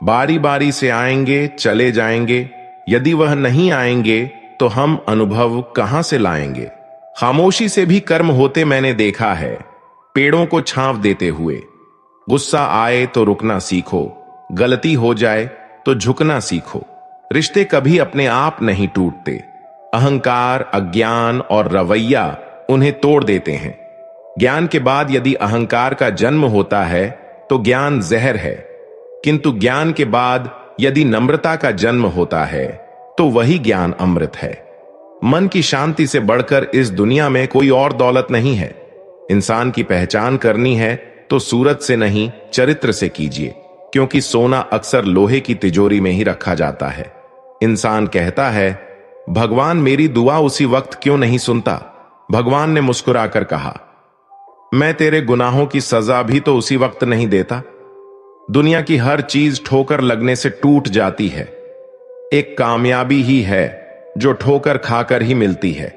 Speaker 1: बारी बारी से आएंगे चले जाएंगे। यदि वह नहीं आएंगे तो हम अनुभव कहां से लाएंगे। खामोशी से भी कर्म होते मैंने देखा है, पेड़ों को छांव देते हुए। गुस्सा आए तो रुकना सीखो, गलती हो जाए तो झुकना सीखो। रिश्ते कभी अपने आप नहीं टूटते, अहंकार, अज्ञान और रवैया उन्हें तोड़ देते हैं। ज्ञान के बाद यदि अहंकार का जन्म होता है तो ज्ञान जहर है, किंतु ज्ञान के बाद यदि नम्रता का जन्म होता है तो वही ज्ञान अमृत है। मन की शांति से बढ़कर इस दुनिया में कोई और दौलत नहीं है। इंसान की पहचान करनी है तो सूरत से नहीं, चरित्र से कीजिए, क्योंकि सोना अक्सर लोहे की तिजोरी में ही रखा जाता है। इंसान कहता है, भगवान मेरी दुआ उसी वक्त क्यों नहीं सुनता। भगवान ने मुस्कुराकर कहा, मैं तेरे गुनाहों की सजा भी तो उसी वक्त नहीं देता। दुनिया की हर चीज ठोकर लगने से टूट जाती है, एक कामयाबी ही है जो ठोकर खाकर ही मिलती है।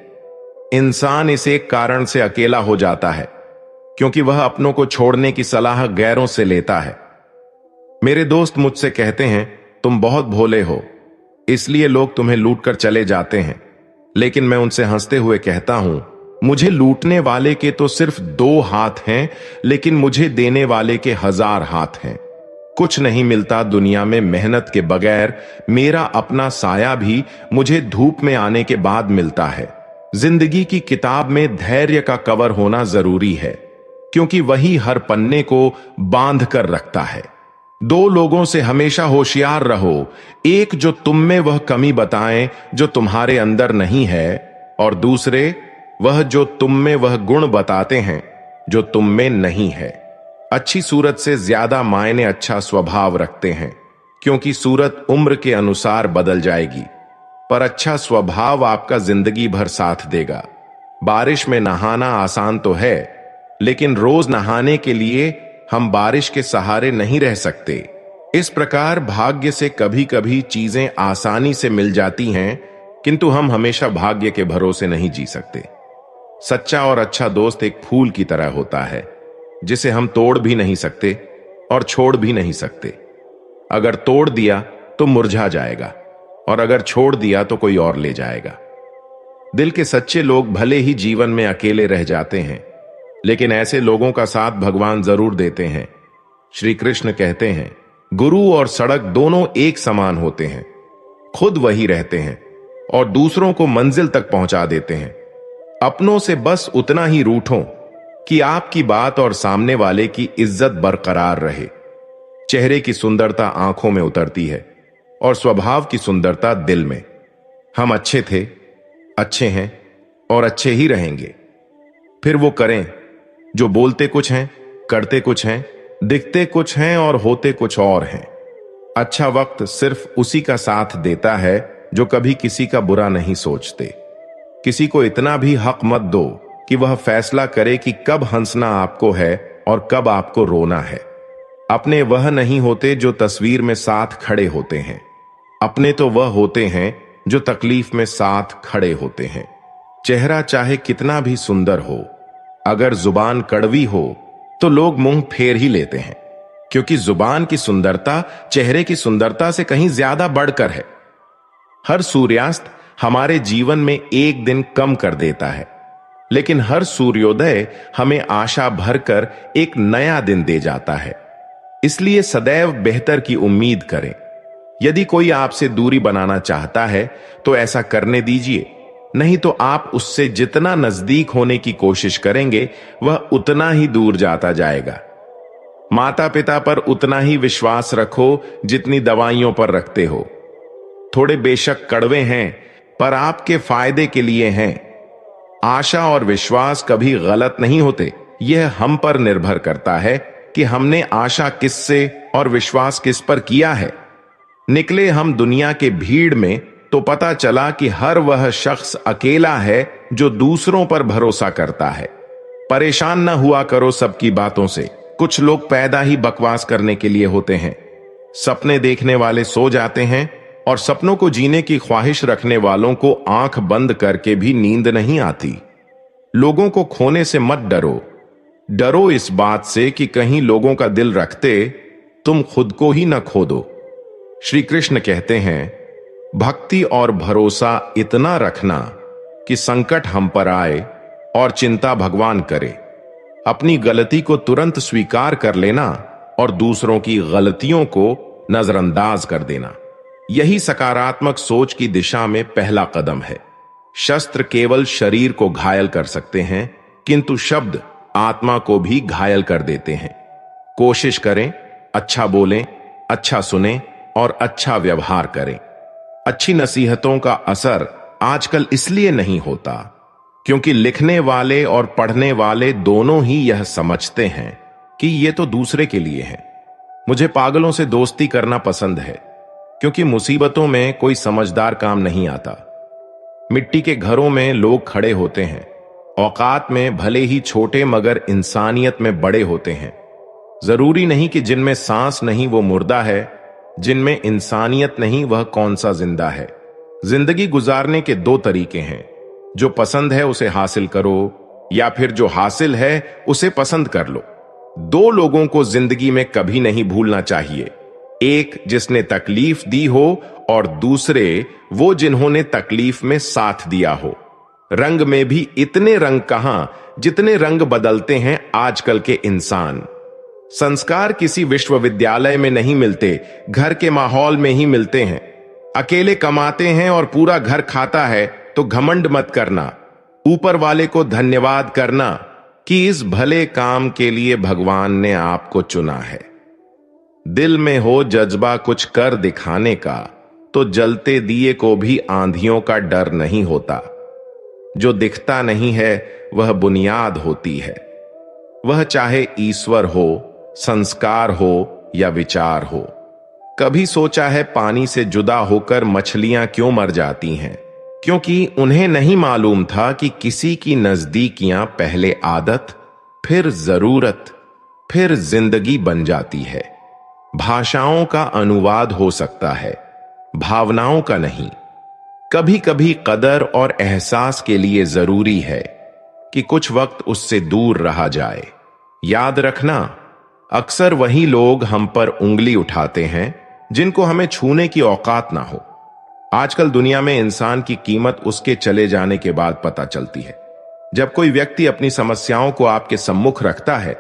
Speaker 1: इंसान इस एक कारण से अकेला हो जाता है, क्योंकि वह अपनों को छोड़ने की सलाह गैरों से लेता है। मेरे दोस्त मुझसे कहते हैं, तुम बहुत भोले हो, इसलिए लोग तुम्हें लूटकर चले जाते हैं। लेकिन मैं उनसे हंसते हुए कहता हूं, मुझे लूटने वाले के तो सिर्फ 2 हाथ हैं, लेकिन मुझे देने वाले के 1000 हाथ हैं। कुछ नहीं मिलता दुनिया में मेहनत के बगैर। मेरा अपना साया भी मुझे धूप में आने के बाद मिलता है। जिंदगी की किताब में धैर्य का कवर होना जरूरी है, क्योंकि वही हर पन्ने को बांध कर रखता है। 2 लोगों से हमेशा होशियार रहो, एक जो तुम में वह कमी बताएं जो तुम्हारे अंदर नहीं है, और दूसरे वह जो तुम में वह गुण बताते हैं जो तुम में नहीं है। अच्छी सूरत से ज्यादा मायने अच्छा स्वभाव रखते हैं, क्योंकि सूरत उम्र के अनुसार बदल जाएगी, पर अच्छा स्वभाव आपका जिंदगी भर साथ देगा। बारिश में नहाना आसान तो है, लेकिन रोज नहाने के लिए हम बारिश के सहारे नहीं रह सकते। इस प्रकार भाग्य से कभी कभी चीजें आसानी से मिल जाती हैं, किंतु हम हमेशा भाग्य के भरोसे नहीं जी सकते। सच्चा और अच्छा दोस्त एक फूल की तरह होता है, जिसे हम तोड़ भी नहीं सकते और छोड़ भी नहीं सकते। अगर तोड़ दिया तो मुरझा जाएगा, और अगर छोड़ दिया तो कोई और ले जाएगा। दिल के सच्चे लोग भले ही जीवन में अकेले रह जाते हैं, लेकिन ऐसे लोगों का साथ भगवान जरूर देते हैं। श्री कृष्ण कहते हैं, गुरु और सड़क दोनों एक समान होते हैं। खुद वही रहते हैं और दूसरों को मंजिल तक पहुंचा देते हैं। अपनों से बस उतना ही रूठो कि आपकी बात और सामने वाले की इज्जत बरकरार रहे। चेहरे की सुंदरता आंखों में उतरती है और स्वभाव की सुंदरता दिल में। हम अच्छे थे, अच्छे हैं और अच्छे ही रहेंगे। फिर वो करें जो बोलते कुछ हैं, करते कुछ हैं, दिखते कुछ हैं और होते कुछ और हैं। अच्छा वक्त सिर्फ उसी का साथ देता है जो कभी किसी का बुरा नहीं सोचते। किसी को इतना भी हक मत दो कि वह फैसला करे कि कब हंसना आपको है और कब आपको रोना है। अपने वह नहीं होते जो तस्वीर में साथ खड़े होते हैं, अपने तो वह होते हैं जो तकलीफ में साथ खड़े होते हैं। चेहरा चाहे कितना भी सुंदर हो, अगर जुबान कड़वी हो तो लोग मुंह फेर ही लेते हैं, क्योंकि जुबान की सुंदरता चेहरे की सुंदरता से कहीं ज्यादा बढ़कर है। हर सूर्यास्त हमारे जीवन में एक दिन कम कर देता है, लेकिन हर सूर्योदय हमें आशा भरकर एक नया दिन दे जाता है। इसलिए सदैव बेहतर की उम्मीद करें। यदि कोई आपसे दूरी बनाना चाहता है तो ऐसा करने दीजिए, नहीं तो आप उससे जितना नजदीक होने की कोशिश करेंगे वह उतना ही दूर जाता जाएगा। माता पिता पर उतना ही विश्वास रखो जितनी दवाइयों पर रखते हो। थोड़े बेशक कड़वे हैं, पर आपके फायदे के लिए हैं। आशा और विश्वास कभी गलत नहीं होते। यह हम पर निर्भर करता है कि हमने आशा किससे और विश्वास किस पर किया है। निकले हम दुनिया के भीड़ में तो पता चला कि हर वह शख्स अकेला है जो दूसरों पर भरोसा करता है। परेशान न हुआ करो सबकी बातों से। कुछ लोग पैदा ही बकवास करने के लिए होते हैं। सपने देखने वाले सो जाते हैं और सपनों को जीने की ख्वाहिश रखने वालों को आंख बंद करके भी नींद नहीं आती। लोगों को खोने से मत डरो, डरो इस बात से कि कहीं लोगों का दिल रखते तुम खुद को ही न खो दो। श्री कृष्ण कहते हैं, भक्ति और भरोसा इतना रखना कि संकट हम पर आए और चिंता भगवान करे। अपनी गलती को तुरंत स्वीकार कर लेना और दूसरों की गलतियों को नजरअंदाज कर देना, यही सकारात्मक सोच की दिशा में पहला कदम है। शस्त्र केवल शरीर को घायल कर सकते हैं, किंतु शब्द आत्मा को भी घायल कर देते हैं। कोशिश करें, अच्छा बोलें, अच्छा सुनें और अच्छा व्यवहार करें। अच्छी नसीहतों का असर आजकल इसलिए नहीं होता क्योंकि लिखने वाले और पढ़ने वाले दोनों ही यह समझते हैं कि ये तो दूसरे के लिए है। मुझे पागलों से दोस्ती करना पसंद है क्योंकि मुसीबतों में कोई समझदार काम नहीं आता। मिट्टी के घरों में लोग खड़े होते हैं, औकात में भले ही छोटे मगर इंसानियत में बड़े होते हैं। जरूरी नहीं कि जिनमें सांस नहीं वो मुर्दा है, जिनमें इंसानियत नहीं वह कौन सा जिंदा है। जिंदगी गुजारने के दो तरीके हैं, जो पसंद है उसे हासिल करो या फिर जो हासिल है उसे पसंद कर लो। दो लोगों को जिंदगी में कभी नहीं भूलना चाहिए, एक जिसने तकलीफ दी हो और दूसरे वो जिन्होंने तकलीफ में साथ दिया हो। रंग में भी इतने रंग कहां जितने रंग बदलते हैं आजकल के इंसान। संस्कार किसी विश्वविद्यालय में नहीं मिलते, घर के माहौल में ही मिलते हैं। अकेले कमाते हैं और पूरा घर खाता है तो घमंड मत करना, ऊपर वाले को धन्यवाद करना कि इस भले काम के लिए भगवान ने आपको चुना है। दिल में हो जज्बा कुछ कर दिखाने का तो जलते दिए को भी आंधियों का डर नहीं होता। जो दिखता नहीं है वह बुनियाद होती है, वह चाहे ईश्वर हो, संस्कार हो या विचार हो। कभी सोचा है पानी से जुदा होकर मछलियां क्यों मर जाती हैं? क्योंकि उन्हें नहीं मालूम था कि किसी की नजदीकियां पहले आदत, फिर जरूरत, फिर जिंदगी बन जाती है। भाषाओं का अनुवाद हो सकता है, भावनाओं का नहीं। कभी कभी कदर और एहसास के लिए जरूरी है कि कुछ वक्त उससे दूर रहा जाए। याद रखना, अक्सर वही लोग हम पर उंगली उठाते हैं जिनको हमें छूने की औकात ना हो। आजकल दुनिया में इंसान की कीमत उसके चले जाने के बाद पता चलती है। जब कोई व्यक्ति अपनी समस्याओं को आपके सम्मुख रखता है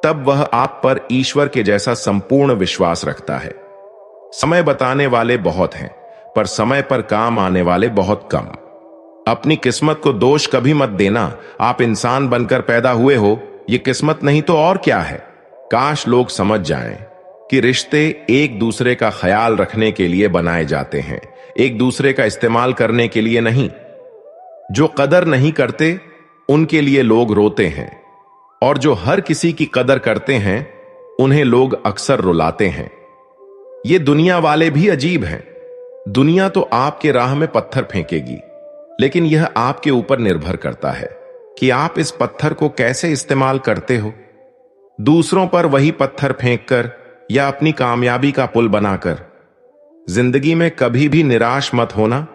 Speaker 1: तब वह आप पर ईश्वर के जैसा संपूर्ण विश्वास रखता है। समय बताने वाले बहुत हैं, पर समय पर काम आने वाले बहुत कम। अपनी किस्मत को दोष कभी मत देना। आप इंसान बनकर पैदा हुए हो, ये किस्मत नहीं तो और क्या है। काश लोग समझ जाएं कि रिश्ते एक दूसरे का ख्याल रखने के लिए बनाए जाते हैं, एक दूसरे का इस्तेमाल करने के लिए नहीं। जो कदर नहीं करते उनके लिए लोग रोते हैं, और जो हर किसी की कदर करते हैं उन्हें लोग अक्सर रुलाते हैं। ये दुनिया वाले भी अजीब हैं। दुनिया तो आपके राह में पत्थर फेंकेगी, लेकिन यह आपके ऊपर निर्भर करता है कि आप इस पत्थर को कैसे इस्तेमाल करते हो। दूसरों पर वही पत्थर फेंककर या अपनी कामयाबी का पुल बनाकर। जिंदगी में कभी भी निराश मत होना।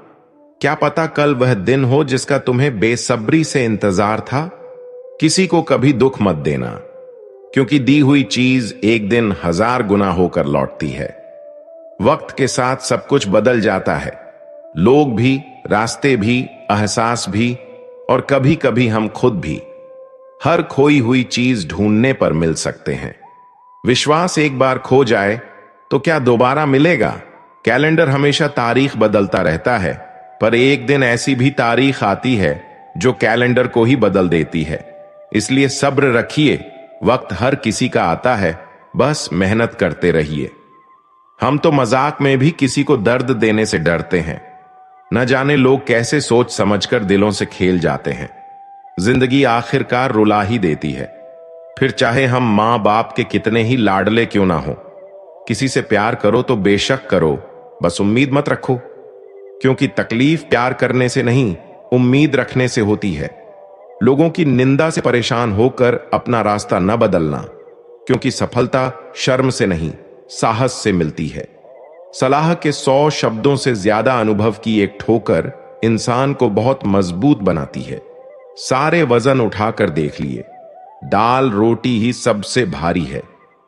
Speaker 1: क्या पता कल वह दिन हो जिसका तुम्हें बेसब्री से इंतजार था। किसी को कभी दुख मत देना, क्योंकि दी हुई चीज एक दिन 1000 गुना होकर लौटती है। वक्त के साथ सब कुछ बदल जाता है, लोग भी, रास्ते भी, एहसास भी, और कभी कभी हम खुद भी। हर खोई हुई चीज ढूंढने पर मिल सकते हैं। विश्वास एक बार खो जाए तो क्या दोबारा मिलेगा? कैलेंडर हमेशा तारीख बदलता रहता है, पर एक दिन ऐसी भी तारीख आती है जो कैलेंडर को ही बदल देती है। इसलिए सब्र रखिए, वक्त हर किसी का आता है, बस मेहनत करते रहिए। हम तो मजाक में भी किसी को दर्द देने से डरते हैं। न जाने लोग कैसे सोच समझकर दिलों से खेल जाते हैं। जिंदगी आखिरकार रुला ही देती है, फिर चाहे हम मां बाप के कितने ही लाडले क्यों ना हो। किसी से प्यार करो तो बेशक करो, बस उम्मीद मत रखो, क्योंकि तकलीफ प्यार करने से नहीं, उम्मीद रखने से होती है। लोगों की निंदा से परेशान होकर अपना रास्ता न बदलना, क्योंकि सफलता शर्म से नहीं, साहस से मिलती है। सलाह के 100 शब्दों से ज्यादा अनुभव की एक ठोकर इंसान को बहुत मजबूत बनाती है। सारे वजन उठाकर देख लिए, दाल रोटी ही सबसे भारी है।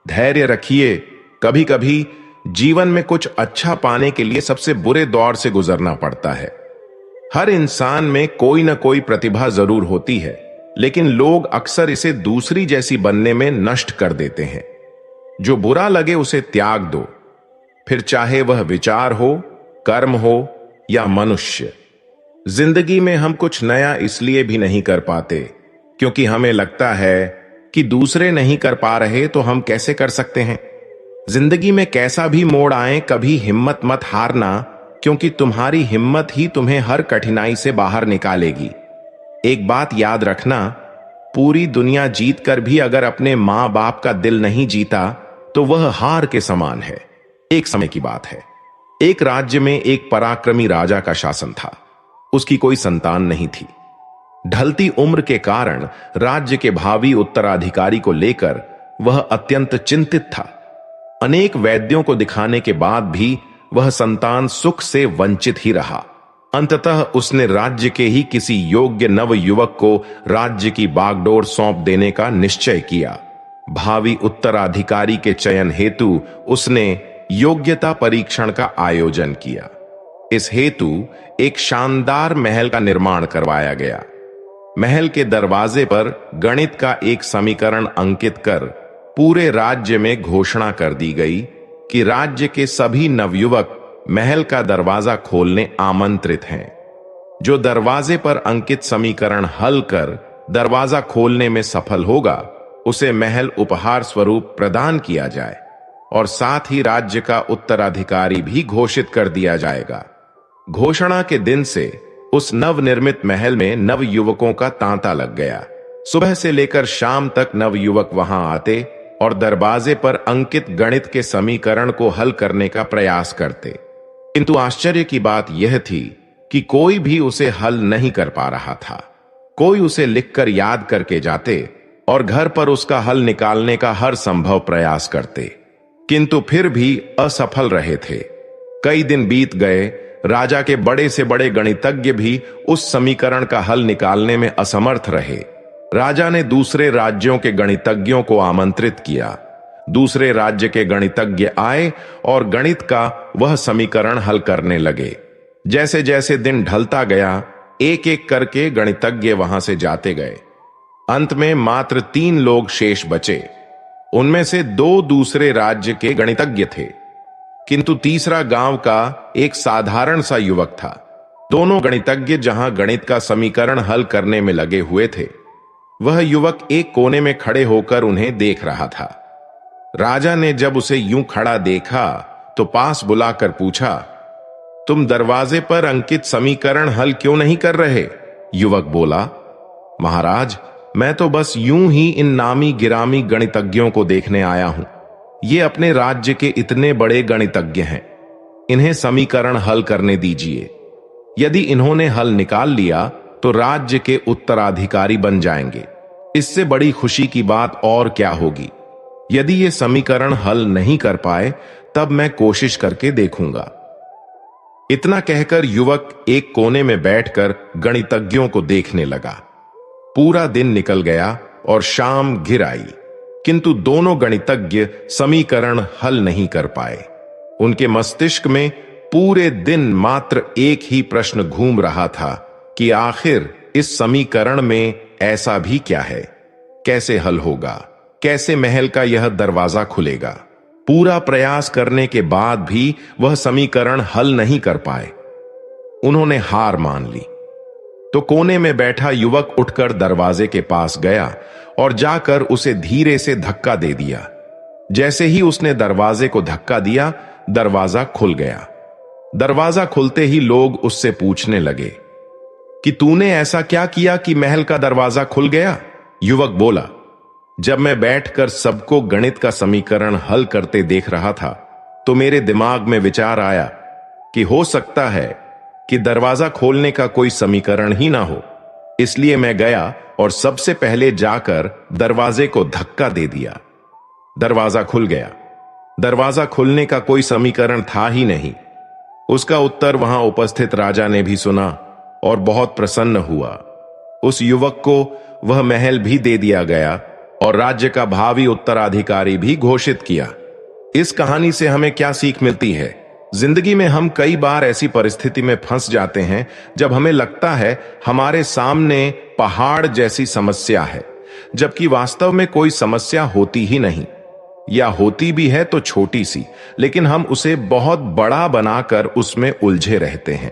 Speaker 1: धैर्य रखिए, कभी कभी जीवन में कुछ अच्छा पाने के लिए सबसे बुरे दौर से गुजरना पड़ता है। हर इंसान में कोई ना कोई प्रतिभा जरूर होती है, लेकिन लोग अक्सर इसे दूसरी जैसी बनने में नष्ट कर देते हैं। जो बुरा लगे उसे त्याग दो, फिर चाहे वह विचार हो, कर्म हो या मनुष्य। जिंदगी में हम कुछ नया इसलिए भी नहीं कर पाते क्योंकि हमें लगता है कि दूसरे नहीं कर पा रहे तो हम कैसे कर सकते हैं। जिंदगी में कैसा भी मोड़ आए, कभी हिम्मत मत हारना, क्योंकि तुम्हारी हिम्मत ही तुम्हें हर कठिनाई से बाहर निकालेगी। एक बात याद रखना, पूरी दुनिया जीत कर भी अगर अपने मां बाप का दिल नहीं जीता तो वह हार के समान है। एक समय की बात है, एक राज्य में एक पराक्रमी राजा का शासन था। उसकी कोई संतान नहीं थी। ढलती उम्र के कारण राज्य के भावी उत्तराधिकारी को लेकर वह अत्यंत चिंतित था। अनेक वैद्यों को दिखाने के बाद भी वह संतान सुख से वंचित ही रहा। अंततः उसने राज्य के ही किसी योग्य नव युवक को राज्य की बागडोर सौंप देने का निश्चय किया। भावी उत्तराधिकारी के चयन हेतु उसने योग्यता परीक्षण का आयोजन किया। इस हेतु एक शानदार महल का निर्माण करवाया गया। महल के दरवाजे पर गणित का एक समीकरण अंकित कर पूरे राज्य में घोषणा कर दी गई कि राज्य के सभी नवयुवक महल का दरवाजा खोलने आमंत्रित हैं। जो दरवाजे पर अंकित समीकरण हल कर दरवाजा खोलने में सफल होगा, उसे महल उपहार स्वरूप प्रदान किया जाए और साथ ही राज्य का उत्तराधिकारी भी घोषित कर दिया जाएगा। घोषणा के दिन से उस नवनिर्मित महल में नवयुवकों का तांता लग गया। सुबह से लेकर शाम तक नवयुवक वहां आते और दरवाजे पर अंकित गणित के समीकरण को हल करने का प्रयास करते। किंतु आश्चर्य की बात यह थी कि कोई भी उसे हल नहीं कर पा रहा था। कोई उसे लिखकर याद करके जाते और घर पर उसका हल निकालने का हर संभव प्रयास करते, किंतु फिर भी असफल रहे थे। कई दिन बीत गए। राजा के बड़े से बड़े गणितज्ञ भी उस समीकरण का हल निकालने में असमर्थ रहे। राजा ने दूसरे राज्यों के गणितज्ञों को आमंत्रित किया। दूसरे राज्य के गणितज्ञ आए और गणित का वह समीकरण हल करने लगे। जैसे जैसे दिन ढलता गया, एक एक करके गणितज्ञ वहां से जाते गए। अंत में मात्र 3 लोग शेष बचे। उनमें से 2 दूसरे राज्य के गणितज्ञ थे, किंतु तीसरा गांव का एक साधारण सा युवक था। दोनों गणितज्ञ जहां गणित का समीकरण हल करने में लगे हुए थे, वह युवक एक कोने में खड़े होकर उन्हें देख रहा था। राजा ने जब उसे यूं खड़ा देखा तो पास बुलाकर पूछा, तुम दरवाजे पर अंकित समीकरण हल क्यों नहीं कर रहे? युवक बोला, महाराज, मैं तो बस यूं ही इन नामी गिरामी गणितज्ञों को देखने आया हूं। ये अपने राज्य के इतने बड़े गणितज्ञ हैं, इन्हें समीकरण हल करने दीजिए। यदि इन्होंने हल निकाल लिया तो राज्य के उत्तराधिकारी बन जाएंगे। इससे बड़ी खुशी की बात और क्या होगी। यदि ये समीकरण हल नहीं कर पाए तब मैं कोशिश करके देखूंगा। इतना कहकर युवक एक कोने में बैठकर गणितज्ञों को देखने लगा। पूरा दिन निकल गया और शाम घिर आई, किंतु दोनों गणितज्ञ समीकरण हल नहीं कर पाए। उनके मस्तिष्क में पूरे दिन मात्र एक ही प्रश्न घूम रहा था कि आखिर इस समीकरण में ऐसा भी क्या है, कैसे हल होगा, कैसे महल का यह दरवाजा खुलेगा। पूरा प्रयास करने के बाद भी वह समीकरण हल नहीं कर पाए। उन्होंने हार मान ली। तो कोने में बैठा युवक उठकर दरवाजे के पास गया और जाकर उसे धीरे से धक्का दे दिया। जैसे ही उसने दरवाजे को धक्का दिया, दरवाजा खुल गया। दरवाजा खुलते ही लोग उससे पूछने लगे कि तूने ऐसा क्या किया कि महल का दरवाजा खुल गया? युवक बोला, जब मैं बैठकर सबको गणित का समीकरण हल करते देख रहा था तो मेरे दिमाग में विचार आया कि हो सकता है कि दरवाजा खोलने का कोई समीकरण ही ना हो। इसलिए मैं गया और सबसे पहले जाकर दरवाजे को धक्का दे दिया। दरवाजा खुल गया। दरवाजा खुलने का कोई समीकरण था ही नहीं। उसका उत्तर वहां उपस्थित राजा ने भी सुना और बहुत प्रसन्न हुआ। उस युवक को वह महल भी दे दिया गया और राज्य का भावी उत्तराधिकारी भी घोषित किया। इस कहानी से हमें क्या सीख मिलती है? जिंदगी में हम कई बार ऐसी परिस्थिति में फंस जाते हैं जब हमें लगता है हमारे सामने पहाड़ जैसी समस्या है, जबकि वास्तव में कोई समस्या होती ही नहीं, या होती भी है तो छोटी सी, लेकिन हम उसे बहुत बड़ा बनाकर उसमें उलझे रहते हैं।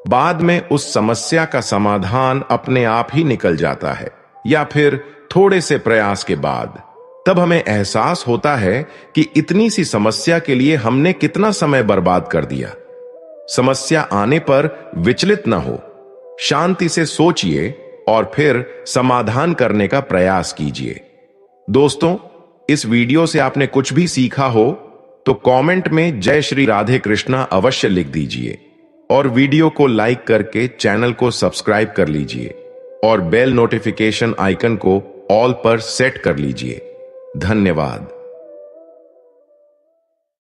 Speaker 1: बाद में उस समस्या का समाधान अपने आप ही निकल जाता है, या फिर थोड़े से प्रयास के बाद। तब हमें एहसास होता है कि इतनी सी समस्या के लिए हमने कितना समय बर्बाद कर दिया। समस्या आने पर विचलित न हो, शांति से सोचिए और फिर समाधान करने का प्रयास कीजिए। दोस्तों, इस वीडियो से आपने कुछ भी सीखा हो तो कमेंट में जय श्री राधे कृष्णा अवश्य लिख दीजिए और वीडियो को लाइक करके चैनल को सब्सक्राइब कर लीजिए और बेल नोटिफिकेशन आइकन को ऑल पर सेट कर लीजिए। धन्यवाद।